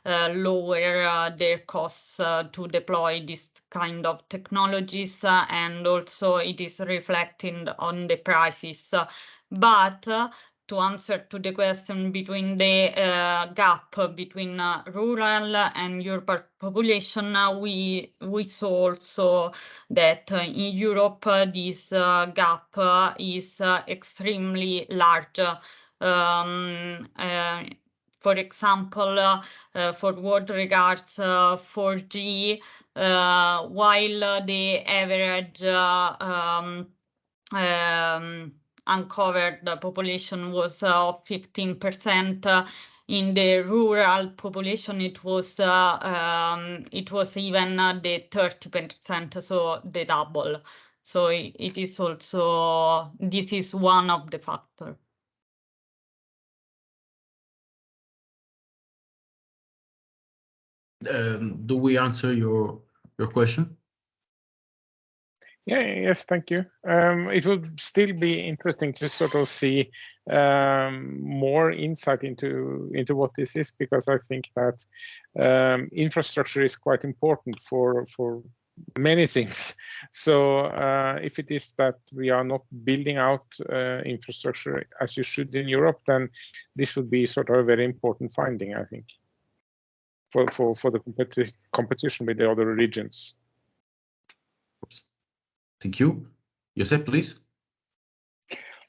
lower their costs to deploy this kind of technologies, and also it is reflecting on the prices. But to answer to the question between the gap between rural and urban population, we saw also that in Europe this gap is extremely large. For example, for what regards 4G, while the average uncovered population was 15%, in the rural population it was even the 30%, so the double. So it is also, this is one of the factors. Do we answer your question? Yes, thank you. It would still be interesting to sort of see more insight into what this is, because I think that infrastructure is quite important for many things. So if it is that we are not building out infrastructure as you should in Europe, then this would be sort of a very important finding, I think, for the competition with the other regions. Thank you. Josep, please.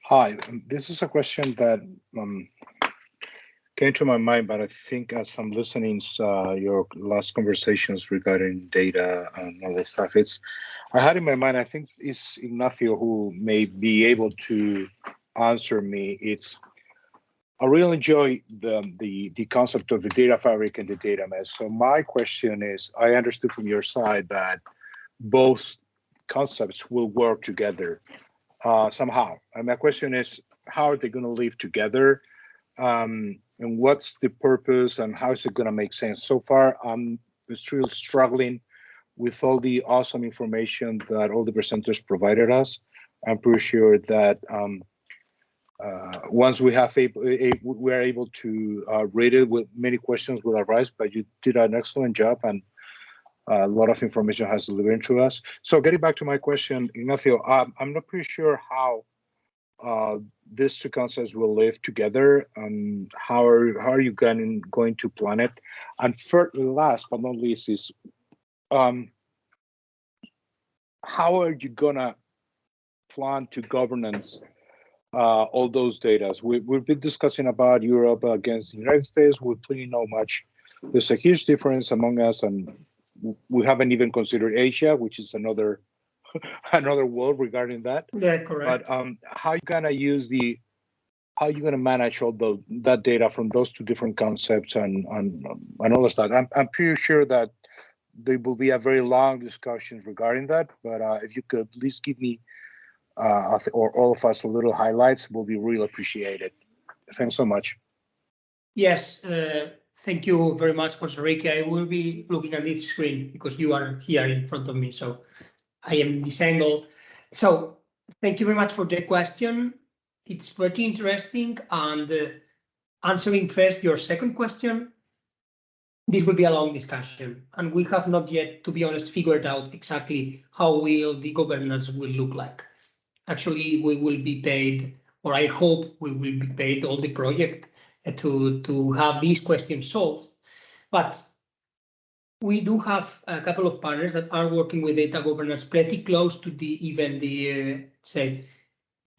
Hi, this is a question that came to my mind, but I think as I'm listening your last conversations regarding data and all this stuff, I had in my mind, I think it's Ignacio who may be able to answer me. I really enjoy the concept of the data fabric and the data mesh. So my question is, I understood from your side that both concepts will work together somehow. And my question is, how are they going to live together? And what's the purpose, and how is it going to make sense? So far, I'm still struggling with all the awesome information that all the presenters provided us. I'm pretty sure that once we are able to read it, with many questions will arise, but you did an excellent job, and a lot of information has delivered to us. So getting back to my question, Ignacio, I'm not pretty sure how these two concepts will live together, and how are you going to plan it? And last but not least is, how are you gonna plan to governance all those data? We've been discussing about Europe against the United States. We clearly know much. There's a huge difference among us, and we haven't even considered Asia, which is another world regarding that. Yeah, correct. But how you gonna manage all that data from those two different concepts and all of that? I'm pretty sure that there will be a very long discussion regarding that. But if you could at least give me or all of us a little highlights, will be really appreciated. Thanks so much. Yes. Thank you very much, Jose Enrique. I will be looking at this screen because you are here in front of me, so I am in this angle. So thank you very much for the question. It's pretty interesting, and answering first your second question, this will be a long discussion, and we have not yet, to be honest, figured out exactly how will the governance will look like. Actually, we will be paid, or I hope we will be paid all the project to have these questions solved. But we do have a couple of partners that are working with data governance pretty close to even the say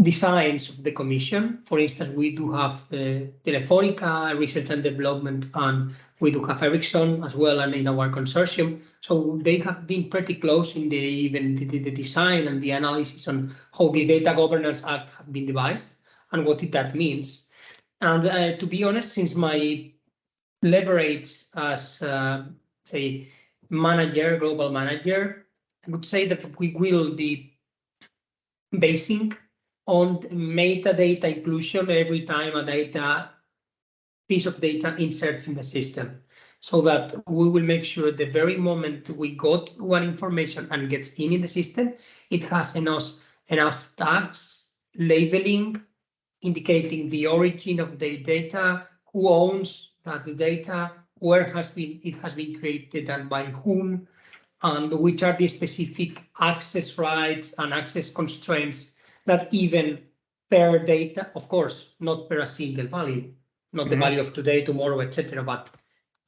designs of the commission. For instance, we do have Telefonica Research and Development, and we do have Ericsson as well, and in our consortium. So they have been pretty close in the design and the analysis on how this data governance act have been devised and what that means. And to be honest, since my leverage as say global manager, I would say that we will be basing on metadata inclusion every time a piece of data inserts in the system, so that we will make sure the very moment we got one information and gets in the system, it has enough tags, labeling, indicating the origin of the data, who owns that data, where it has been created and by whom, and which are the specific access rights and access constraints that even per data, of course, not per a single value, not the value of today, tomorrow, etc., but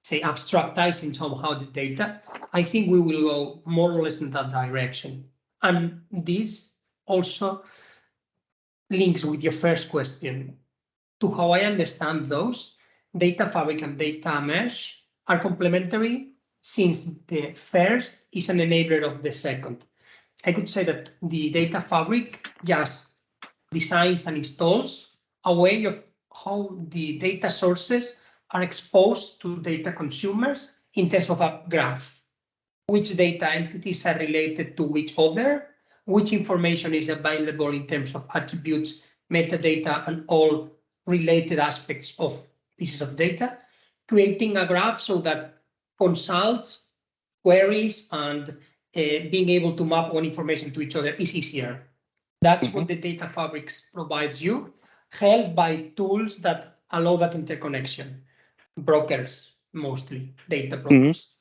say abstractizing somehow the data. I think we will go more or less in that direction. And this also links with your first question. To how I understand those, data fabric and data mesh are complementary, since the first is an enabler of the second. I could say that the data fabric just designs and installs a way of how the data sources are exposed to data consumers in terms of a graph. Which data entities are related to which other, which information is available in terms of attributes, metadata, and all related aspects of pieces of data, creating a graph so that consults, queries, and being able to map one information to each other is easier. That's what the data fabrics provides you, helped by tools that allow that interconnection. Brokers, mostly, data brokers.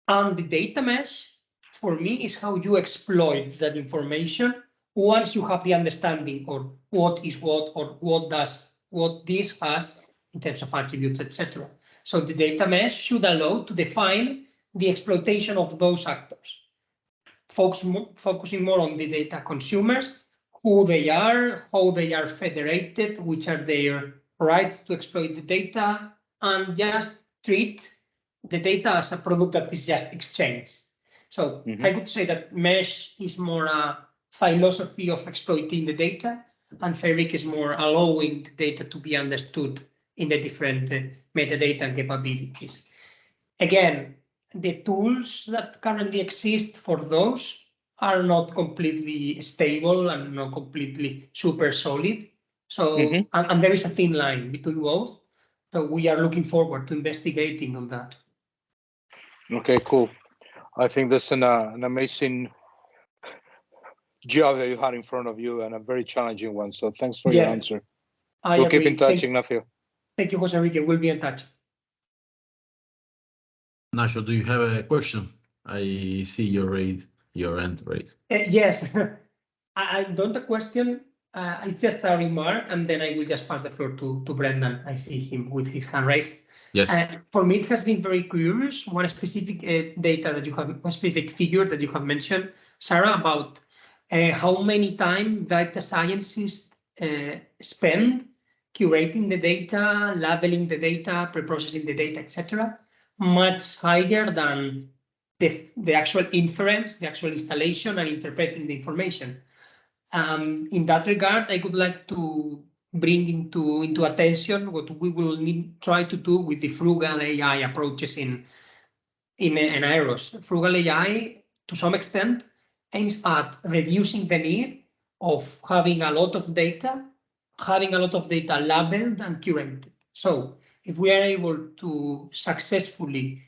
And the data mesh, for me, is how you exploit that information once you have the understanding or what is what, or what this has in terms of attributes, etc. So the data mesh should allow to define the exploitation of those actors, focusing more on the data consumers, who they are, how they are federated, which are their rights to exploit the data, and just treat the data as a product that is just exchanged. So I could say that mesh is more a philosophy of exploiting the data, and fabric is more allowing the data to be understood in the different metadata and capabilities. Again, the tools that currently exist for those are not completely stable and not completely super solid. So, and there is a thin line between both. So we are looking forward to investigating on that. Okay, cool. I think that's an amazing job that you had in front of you, and a very challenging one. So thanks for your answer. We'll keep in touch, Ignacio. Thank you, Jose Enrique. We'll be in touch. Nacho, do you have a question? I see your hand raised. Yes, I don't have a question. It's just a remark, and then I will just pass the floor to Brendan. I see him with his hand raised. Yes. For me, it has been very curious. One specific data that you have, one specific figure that you have mentioned, Sarah, about how many time data scientists spend curating the data, labeling the data, preprocessing the data, etc., much higher than the actual inference, the actual installation, and interpreting the information. In that regard, I would like to bring into attention what we will try to do with the frugal AI approaches in aerOS. Frugal AI, to some extent, aims at reducing the need of having a lot of data labeled and curated. So if we are able to successfully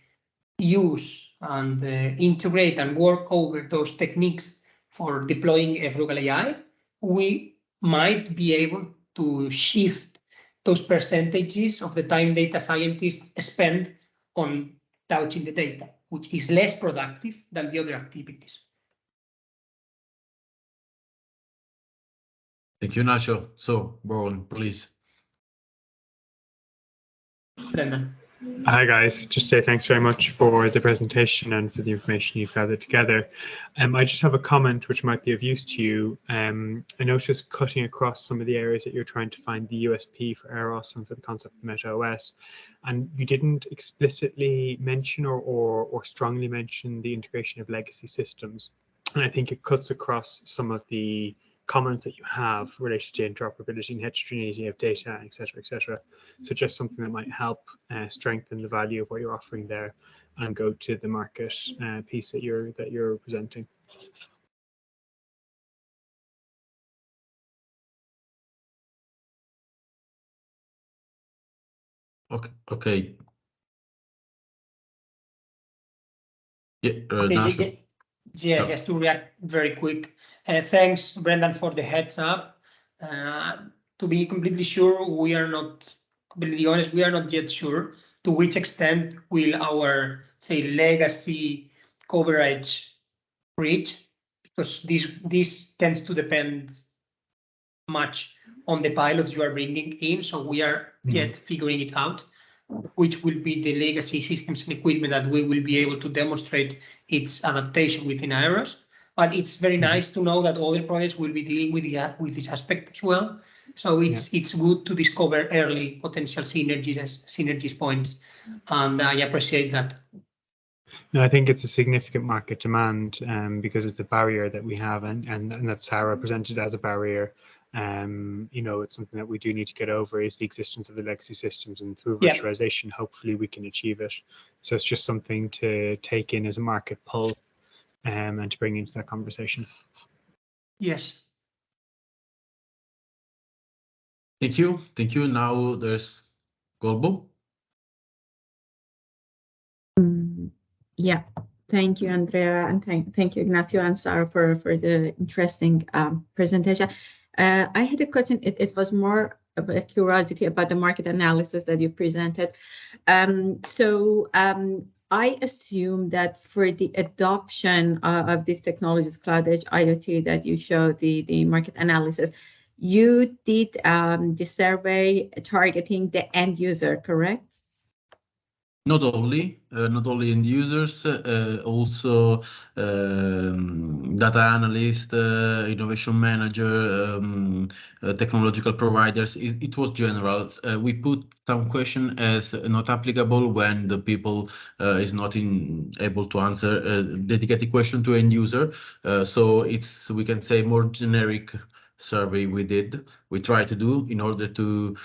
use and integrate and work over those techniques for deploying a frugal AI, we might be able to shift those percentages of the time data scientists spend on touching the data, which is less productive than the other activities. Thank you, Nacho. So, Bowen, please. Brendan. Hi guys, just say thanks very much for the presentation and for the information you've gathered together. I just have a comment which might be of use to you. I noticed cutting across some of the areas that you're trying to find the USP for aerOS and for the concept of metaOS, and you didn't explicitly mention or strongly mention the integration of legacy systems. And I think it cuts across some of the comments that you have related to interoperability and heterogeneity of data, et cetera, So just something that might help strengthen the value of what you're offering there and go to the market piece that you're presenting. Okay. Yeah, Okay, Nacho. yes, Yeah. just to react very quick. Thanks, Brendan, for the heads up. To be completely sure, we are not completely honest. We are not yet sure to which extent will our, say, legacy coverage reach, because this tends to depend much on the pilots you are bringing in. So we are yet figuring it out, which will be the legacy systems and equipment that we will be able to demonstrate its adaptation within aerOS. But it's very nice to know that other projects will be dealing with this aspect as well. So it's good to discover early potential synergies points, and I appreciate that. No, I think it's a significant market demand because it's a barrier that we have, and that Sarah presented as a barrier. It's something that we do need to get over, is the existence of the legacy systems, and through virtualization, hopefully we can achieve it. So it's just something to take in as a market pull and to bring into that conversation. Yes. Thank you. Now there's Golbo. Yeah, thank you, Andrea, and thank you, Ignacio and Sarah, for the interesting presentation. I had a question. It was more of a curiosity about the market analysis that you presented. I assume that for the adoption of these technologies, Cloud Edge IoT, that you showed the market analysis, you did the survey targeting the end user, correct? Not only end users, also data analyst, innovation manager, technological providers. It was general. We put some question as not applicable when the people is not able to answer a dedicated question to end user. So it's, we can say, more generic survey we try to do in order to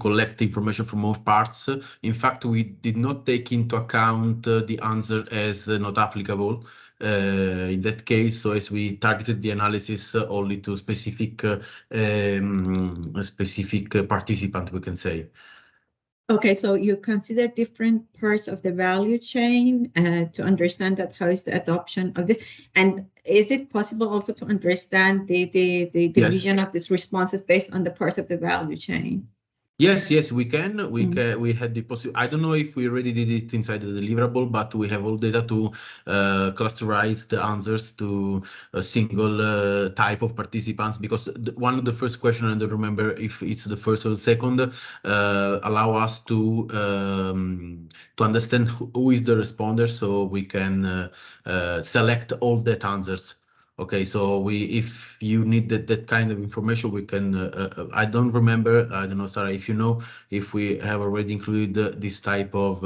collect information from all parts. In fact, we did not take into account the answer as not applicable in that case, so as we targeted the analysis only to specific participant, we can say. Okay, so you consider different parts of the value chain to understand that how is the adoption of this, and is it possible also to understand the vision of these responses based on the part of the value chain? Yes, we can. We had the possibility. I don't know if we already did it inside the deliverable, but we have all data to clusterize the answers to a single type of participants, because one of the first question, I don't remember if it's the first or the second, allow us to understand who is the responder, so we can select all that answers. Okay, so if you need that kind of information, we can. I don't remember. I don't know, Sarah, if you know, if we have already included this type of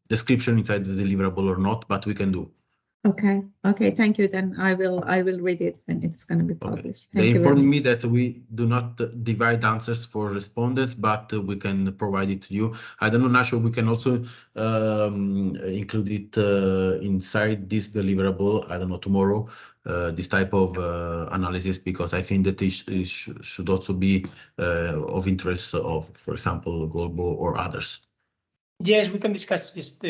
description inside the deliverable or not, but we can do. Okay, thank you. Then I will read it when it's going to be published. They informed me that we do not divide answers for respondents, but we can provide it to you. I don't know, Nacho, we can also include it inside this deliverable, I don't know, tomorrow, this type of analysis, because I think that it should also be of interest of, for example, Golbo or others. Yes, we can discuss just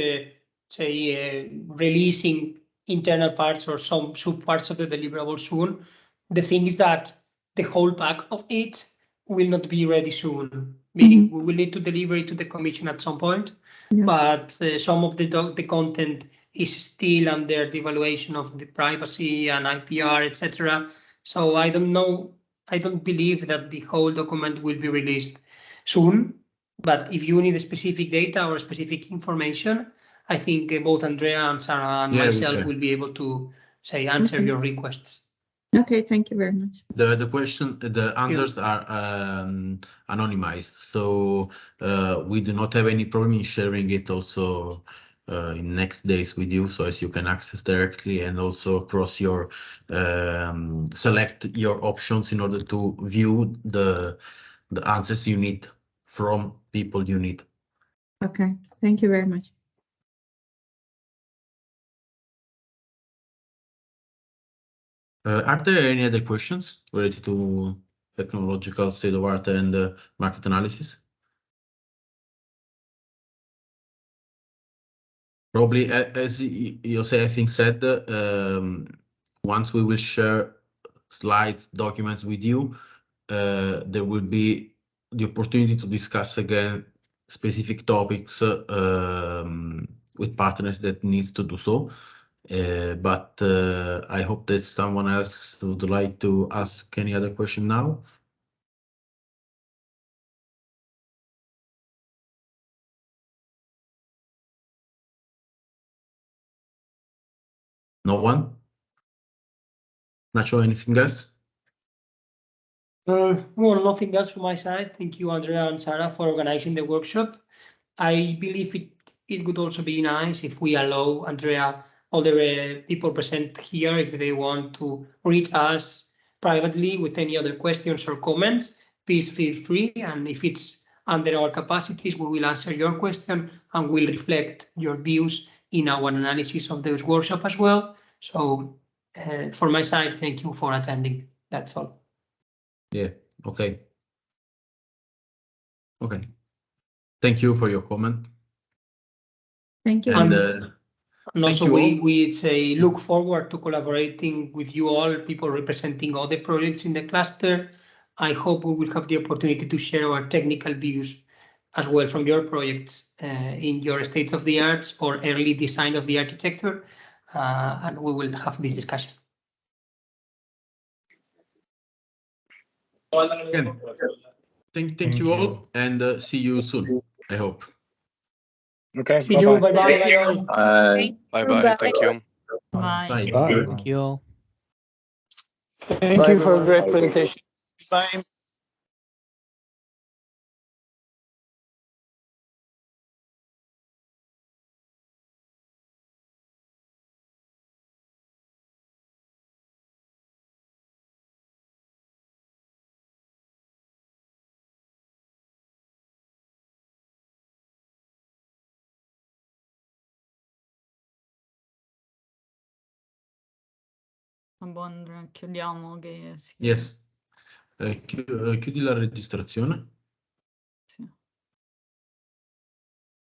releasing internal parts or some sub parts of the deliverable soon. The thing is that the whole pack of it will not be ready soon, meaning we will need to deliver it to the commission at some point, but some of the content is still under the evaluation of the privacy and IPR, etc. So I don't know, I don't believe that the whole document will be released soon, but if you need specific data or specific information, I think both Andrea and Sarah and myself will be able to answer your requests. Okay, thank you very much. The answers are anonymized, so we do not have any problem in sharing it also in next days with you, so as you can access directly and also cross your select your options in order to view the answers you need from people you need. Okay, thank you very much. Are there any other questions related to technological state of art and market analysis. Probably, as Jose, I think, said, once we will share slides, documents with you, there will be the opportunity to discuss again specific topics with partners that needs to do so. But I hope that someone else would like to ask any other question now. No one? Nacho, anything else? Well, nothing else from my side. Thank you, Andrea and Sarah, for organizing the workshop. I believe it would also be nice if we allow Andrea, all the people present here, if they want to reach us privately with any other questions or comments, please feel free. And if it's under our capacities, we will answer your question and will reflect your views in our analysis of this workshop as well. So for my side, thank you for attending. That's all. Yeah, okay. Okay. Thank you for your comment. Thank you. And, and also you we say look forward to collaborating with you all, people representing all the projects in the cluster. I hope we will have the opportunity to share our technical views as well from your projects in your states of the arts or early design of the architecture, and we will have this discussion. again, thank you all, and see you soon, I hope. Okay. See you. Bye bye. Thank you. Bye bye. Thank you. Bye. Bye. Thank you. Thank you for a great presentation. Bye. Chiudiamo che Yes. Chiudi la registrazione.